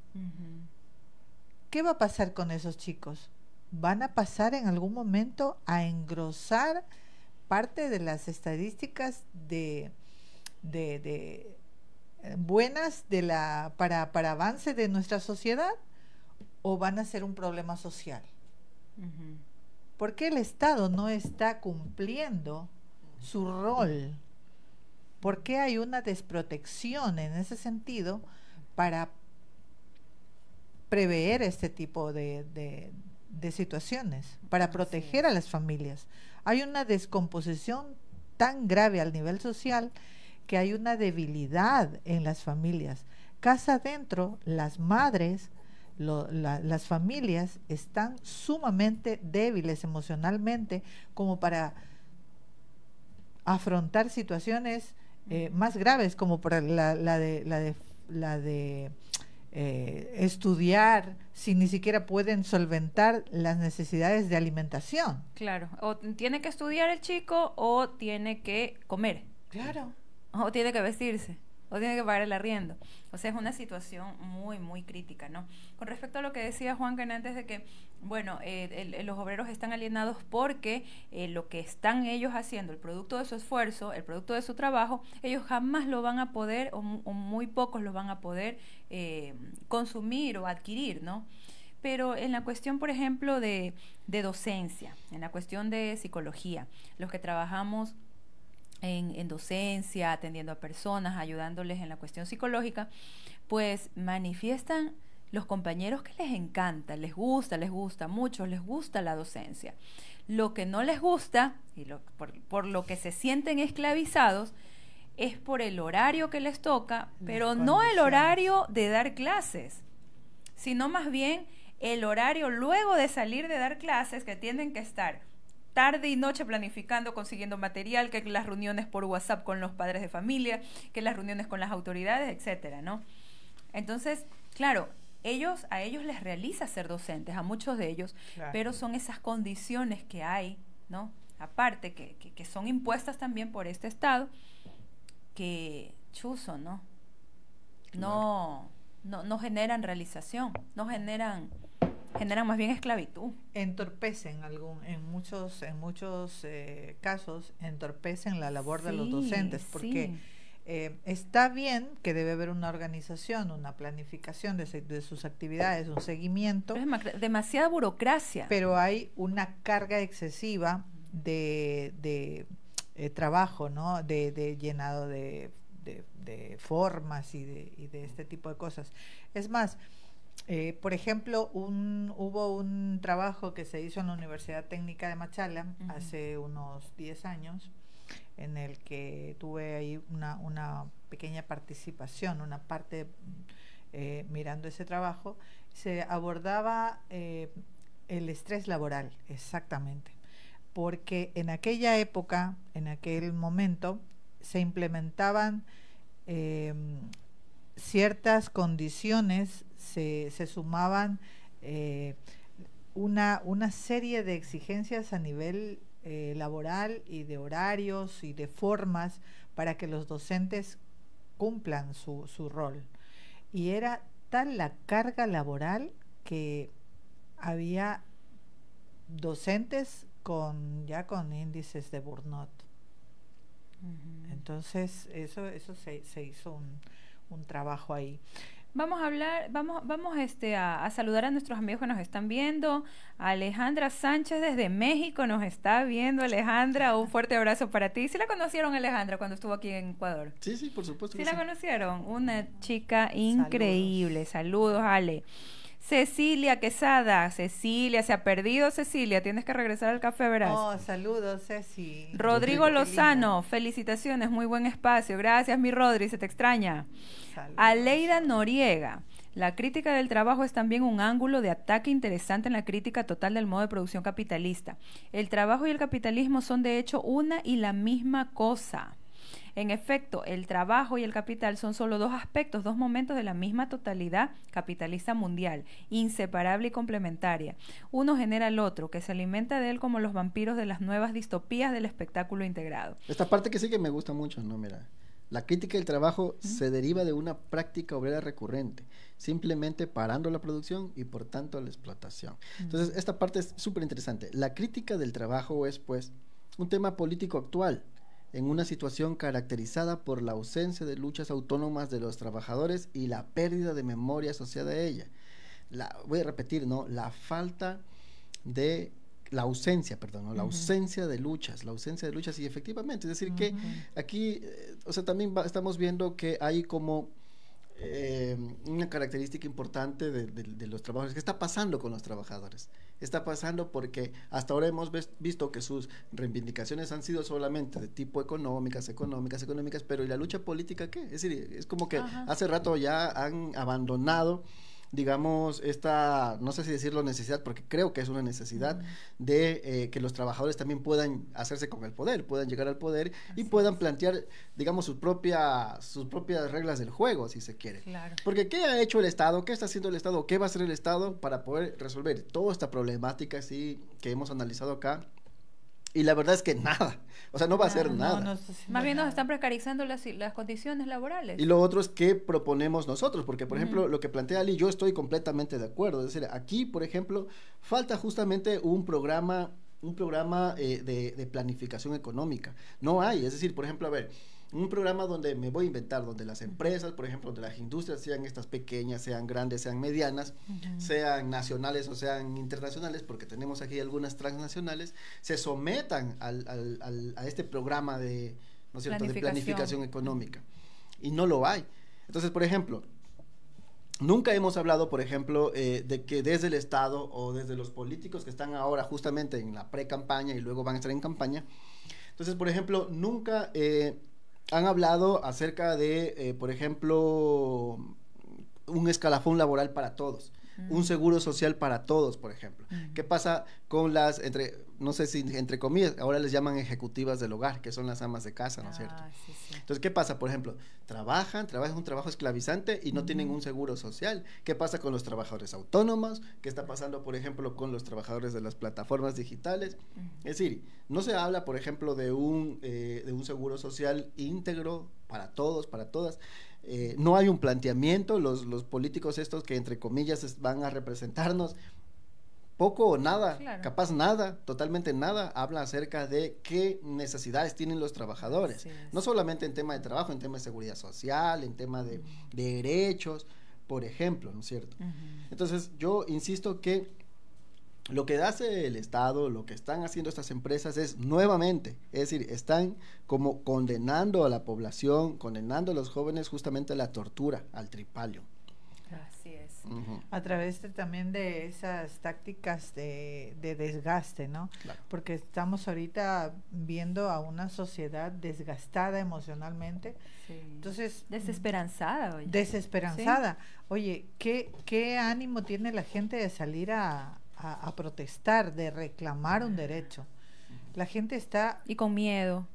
¿Qué va a pasar con esos chicos? Van a pasar en algún momento a engrosar parte de las estadísticas de buenas para avance de nuestra sociedad, o van a ser un problema social. ¿Por qué el Estado no está cumpliendo su rol? ¿Por qué hay una desprotección en ese sentido para prever este tipo de situaciones, para proteger a las familias? Hay una descomposición tan grave al nivel social que hay una debilidad en las familias. Casa adentro, las madres, las familias están sumamente débiles emocionalmente como para afrontar situaciones más graves, como por la de estudiar, si ni siquiera pueden solventar las necesidades de alimentación. Claro, o tiene que estudiar el chico, o tiene que comer. Claro. O tiene que vestirse, o tiene que pagar el arriendo. O sea, es una situación muy, muy crítica, ¿no? Con respecto a lo que decía Juan Can antes de que, bueno, los obreros están alienados porque lo que están ellos haciendo, el producto de su esfuerzo, el producto de su trabajo, ellos jamás lo van a poder, o muy pocos lo van a poder consumir o adquirir, ¿no? Pero en la cuestión, por ejemplo, de docencia, en la cuestión de psicología, los que trabajamos en docencia, atendiendo a personas, ayudándoles en la cuestión psicológica, pues manifiestan los compañeros que les encanta, les gusta, muchos les gusta la docencia. Lo que no les gusta, y por lo que se sienten esclavizados, es por el horario que les toca, pero no el horario de dar clases, sino más bien el horario luego de salir de dar clases, que tienen que estar tarde y noche planificando, consiguiendo material, que las reuniones por WhatsApp con los padres de familia, que las reuniones con las autoridades, etcétera, ¿no? Entonces, claro, a ellos les realiza ser docentes, a muchos de ellos, claro, pero son esas condiciones que hay, ¿no? Aparte, que son impuestas también por este Estado, que chuzo, ¿no? Claro. No generan realización, no generan más bien esclavitud. Entorpecen en muchos casos, entorpecen la labor de los docentes, porque está bien que debe haber una organización, una planificación de sus actividades, un seguimiento. Pero es demasiada burocracia. Pero hay una carga excesiva de trabajo, ¿no? De llenado de formas y de este tipo de cosas. Es más, por ejemplo, hubo un trabajo que se hizo en la Universidad Técnica de Machala hace unos 10 años, en el que tuve ahí una pequeña participación, una parte mirando ese trabajo. Se abordaba el estrés laboral, exactamente, porque en aquella época, en aquel momento, se implementaban ciertas condiciones, se sumaban una serie de exigencias a nivel laboral y de horarios y de formas para que los docentes cumplan su rol. Y era tal la carga laboral que había docentes con índices de burnout. Entonces eso se hizo un trabajo ahí. Vamos a hablar, vamos a saludar a nuestros amigos que nos están viendo. Alejandra Sánchez desde México nos está viendo. Alejandra, un fuerte abrazo para ti. ¿Sí la conocieron, Alejandra, cuando estuvo aquí en Ecuador? Sí, por supuesto. ¿Sí la conocieron? Una chica increíble. Saludos, Ale. Cecilia Quesada. Cecilia, se ha perdido Cecilia. Tienes que regresar al café, verás. Oh, saludos, Ceci. Rodrigo Lozano, felicitaciones, muy buen espacio. Gracias, mi Rodri, se te extraña. Saludos. Aleida Noriega. La crítica del trabajo es también un ángulo de ataque interesante en la crítica total del modo de producción capitalista. El trabajo y el capitalismo son de hecho una y la misma cosa. En efecto, el trabajo y el capital son solo dos aspectos, dos momentos de la misma totalidad capitalista mundial, inseparable y complementaria. Uno genera al otro, que se alimenta de él como los vampiros de las nuevas distopías del espectáculo integrado. Esta parte que sí que me gusta mucho, ¿no? Mira, la crítica del trabajo se deriva de una práctica obrera recurrente, simplemente parando la producción y por tanto la explotación. Entonces, esta parte es súper interesante. La crítica del trabajo es, pues, un tema político actual, en una situación caracterizada por la ausencia de luchas autónomas de los trabajadores y la pérdida de memoria asociada a ella. Voy a repetir, ¿no? La ausencia, perdón, ¿no? La ausencia de luchas, y efectivamente, es decir, que aquí, o sea, también estamos viendo que hay como una característica importante de los trabajadores. ¿Qué está pasando con los trabajadores? Está pasando porque hasta ahora hemos visto que sus reivindicaciones han sido solamente de tipo económicas, pero ¿y la lucha política qué? Es decir, es como que hace rato ya han abandonado, digamos, esta, no sé si decirlo necesidad, porque creo que es una necesidad de que los trabajadores también puedan hacerse con el poder, puedan llegar al poder y puedan plantear, digamos, sus propias reglas del juego, si se quiere. Claro. Porque ¿qué ha hecho el Estado? ¿Qué está haciendo el Estado? ¿Qué va a hacer el Estado para poder resolver toda esta problemática así que hemos analizado acá? Y la verdad es que nada, o sea, no va a hacer nada. Más bien nos están precarizando las condiciones laborales. Y lo otro es qué proponemos nosotros, porque por ejemplo, lo que plantea Ali, yo estoy completamente de acuerdo. Es decir, aquí, por ejemplo, falta justamente un programa de planificación económica. No hay, es decir, por ejemplo, a ver, un programa donde me voy a inventar, donde las empresas, por ejemplo, donde las industrias sean estas pequeñas, sean grandes, sean medianas, sean nacionales o sean internacionales, porque tenemos aquí algunas transnacionales, se sometan a este programa de, ¿no es cierto?, de planificación económica. Y no lo hay. Entonces, por ejemplo, nunca hemos hablado, por ejemplo, de que desde el Estado o desde los políticos que están ahora justamente en la pre-campaña y luego van a estar en campaña. Entonces, por ejemplo, nunca han hablado acerca de, por ejemplo, un escalafón laboral para todos, un seguro social para todos, por ejemplo. ¿Qué pasa con las, no sé si entre comillas, ahora les llaman ejecutivas del hogar, que son las amas de casa, ¿no es cierto? Sí, sí. Entonces, ¿qué pasa? Por ejemplo, trabajan un trabajo esclavizante y no tienen un seguro social. ¿Qué pasa con los trabajadores autónomos? ¿Qué está pasando, por ejemplo, con los trabajadores de las plataformas digitales? Es decir, no se habla, por ejemplo, de un seguro social íntegro para todos, para todas. No hay un planteamiento, los políticos estos que entre comillas van a representarnos, poco o nada, claro, capaz nada, totalmente nada, habla acerca de qué necesidades tienen los trabajadores, no solamente en tema de trabajo, en tema de seguridad social, en tema de derechos, por ejemplo, ¿no es cierto? Entonces yo insisto que lo que hace el Estado, lo que están haciendo estas empresas es nuevamente, es decir, están como condenando a la población, condenando a los jóvenes justamente a la tortura, al tripalio. Así es. A través también de esas tácticas de desgaste, ¿no? Claro. Porque estamos ahorita viendo a una sociedad desgastada emocionalmente. Sí. Entonces, desesperanzada. Oye. Desesperanzada. Sí. Oye, ¿qué ánimo tiene la gente de salir a protestar, de reclamar un derecho? La gente está... Y con miedo.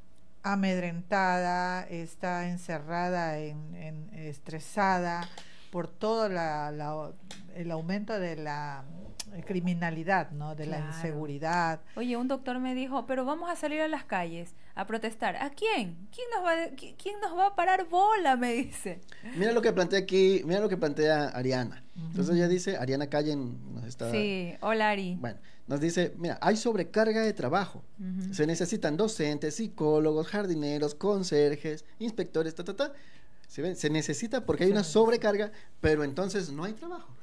Amedrentada, está encerrada, estresada por todo el aumento de la criminalidad, ¿no? De la inseguridad. Oye, un doctor me dijo, pero vamos a salir a las calles a protestar. ¿A quién? ¿Quién nos va a parar bola? Me dice. Mira lo que plantea aquí, mira lo que plantea Ariana. Entonces ella dice, Ariana Calle nos está... Sí, hola Ari. Bueno, nos dice, mira, hay sobrecarga de trabajo. Se necesitan docentes, psicólogos, jardineros, conserjes, inspectores, ¿Sí ven? Se necesita porque hay una sobrecarga, pero entonces no hay trabajo.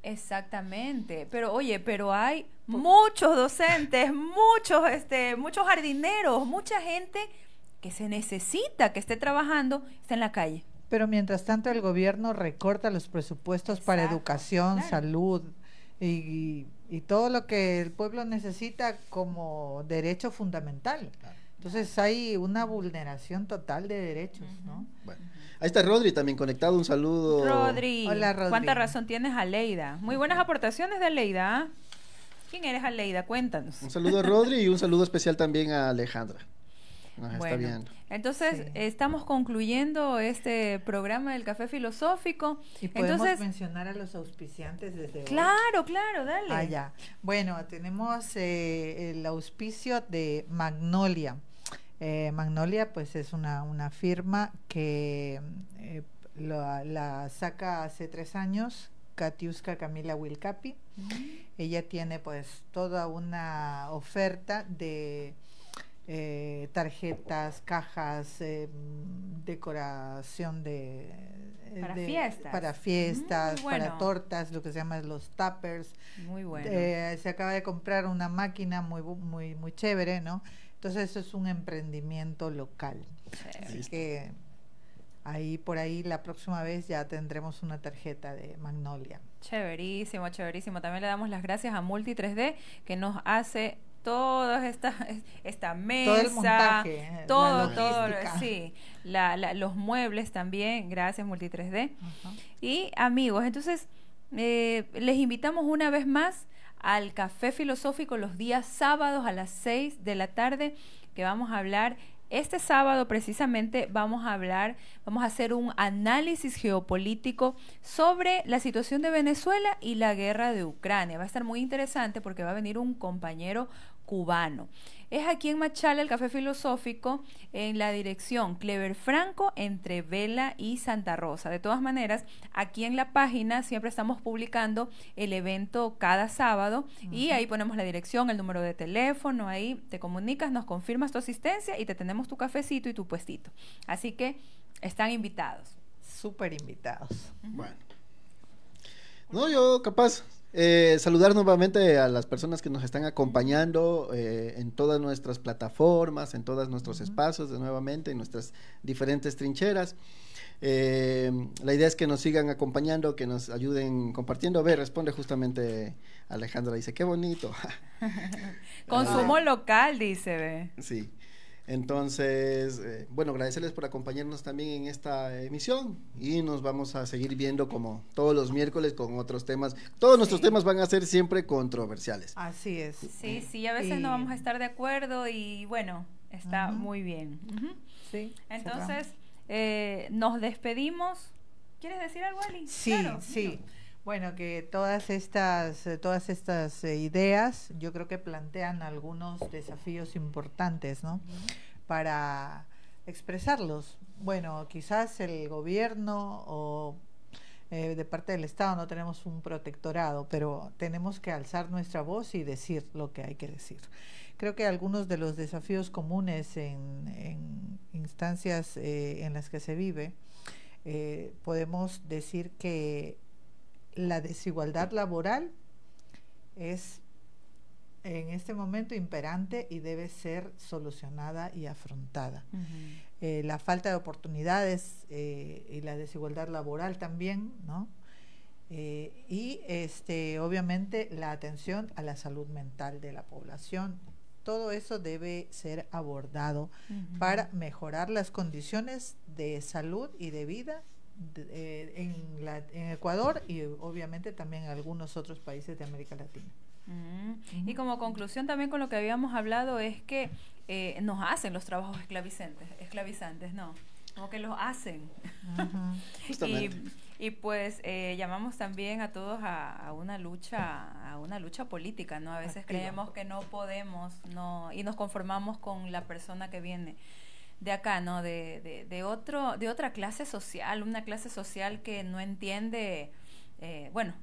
Exactamente, pero oye, hay muchos docentes, muchos jardineros, mucha gente que se necesita que esté trabajando, está en la calle. Pero mientras tanto el gobierno recorta los presupuestos para educación, salud y todo lo que el pueblo necesita como derecho fundamental. Entonces hay una vulneración total de derechos, ¿no? Bueno, ahí está Rodri también conectado, un saludo. Rodri. Hola, Rodri. ¿Cuánta razón tienes, Aleida? Muy buenas aportaciones de Aleida. ¿Quién eres, Aleida? Cuéntanos. Un saludo a Rodri y un saludo especial también a Alejandra. nos está Bueno, viendo. entonces Sí. estamos concluyendo este programa del Café Filosófico. Y podemos Entonces, mencionar a los auspiciantes desde hoy. claro, dale. Ah, ya. Bueno, tenemos el auspicio de Magnolia. Magnolia, pues es una firma que la saca hace 3 años, Katiuska Camila Wilcapi. Ella tiene pues toda una oferta de tarjetas, cajas, decoración Para fiestas. para Bueno. tortas, lo que se llama los tuppers. Muy bueno. Se acaba de comprar una máquina muy chévere, ¿no? Entonces eso es un emprendimiento local. Chévere. Así que por ahí la próxima vez ya tendremos una tarjeta de Magnolia. Chéverísimo, chéverísimo. También le damos las gracias a Multi 3D que nos hace toda esta mesa, Todo el montaje, la todo, logística. sí, los muebles también, gracias Multi 3D. Ajá. Y amigos, entonces les invitamos una vez más al Café Filosófico los días sábados a las 6 de la tarde, que vamos a hablar. Este sábado precisamente vamos a hacer un análisis geopolítico sobre la situación de Venezuela y la guerra de Ucrania. Va a estar muy interesante porque va a venir un compañero cubano. Es aquí en Machala, el Café Filosófico, en la dirección Clever Franco, entre Vela y Santa Rosa. De todas maneras, aquí en la página siempre estamos publicando el evento cada sábado y ahí ponemos la dirección, el número de teléfono, ahí te comunicas, nos confirmas tu asistencia y te tenemos tu cafecito y tu puestito. Así que están invitados. Súper invitados. Bueno. No, yo capaz saludar nuevamente a las personas que nos están acompañando en todas nuestras plataformas, en todos nuestros espacios, nuevamente en nuestras diferentes trincheras. La idea es que nos sigan acompañando, que nos ayuden compartiendo. A ver, responde justamente Alejandra, dice, qué bonito. Consumo local, dice, ve. Sí. Entonces, bueno, agradecerles por acompañarnos también en esta emisión y nos vamos a seguir viendo como todos los miércoles con otros temas. Todos nuestros temas van a ser siempre controversiales. Así es. Sí, a veces no vamos a estar de acuerdo y bueno, está muy bien. Sí. Entonces, nos despedimos. ¿Quieres decir algo, Ali? Sí, Claro, sí. dilo. Bueno, que todas estas ideas yo creo que plantean algunos desafíos importantes, ¿no? Para expresarlos. Bueno, quizás el gobierno o de parte del Estado no tenemos un protectorado, pero tenemos que alzar nuestra voz y decir lo que hay que decir. Creo que algunos de los desafíos comunes en instancias en las que se vive, podemos decir que la desigualdad laboral es en este momento imperante y debe ser solucionada y afrontada. La falta de oportunidades y la desigualdad laboral también, ¿no? Y obviamente la atención a la salud mental de la población. Todo eso debe ser abordado para mejorar las condiciones de salud y de vida en Ecuador y obviamente también en algunos otros países de América Latina. Y como conclusión también con lo que habíamos hablado es que nos hacen los trabajos esclavizantes, ¿no? Como que los hacen. Y pues llamamos también a todos a una lucha política, ¿no? A veces activa. creemos que no podemos, y nos conformamos con la persona que viene de acá, ¿no? De otra clase social, una clase social que no entiende,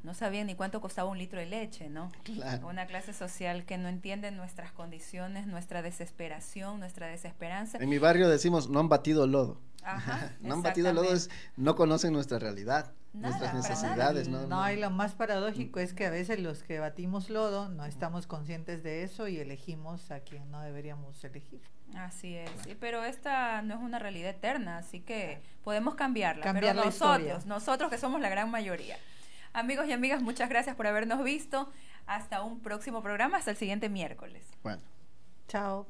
no sabía ni cuánto costaba un litro de leche, ¿no? Claro. Una clase social que no entiende nuestras condiciones, nuestra desesperación, nuestra desesperanza. En mi barrio decimos, no han batido lodo. Ajá, no han batido lodo es, no conocen nuestra realidad, Nada, nuestras para necesidades. No, y lo más paradójico es que a veces los que batimos lodo no estamos conscientes de eso y elegimos a quien no deberíamos elegir. Así es, sí, pero esta no es una realidad eterna, así que podemos cambiarla, Cambiar pero la nosotros que somos la gran mayoría. Amigos y amigas, muchas gracias por habernos visto. Hasta un próximo programa, hasta el siguiente miércoles. Bueno. Chao.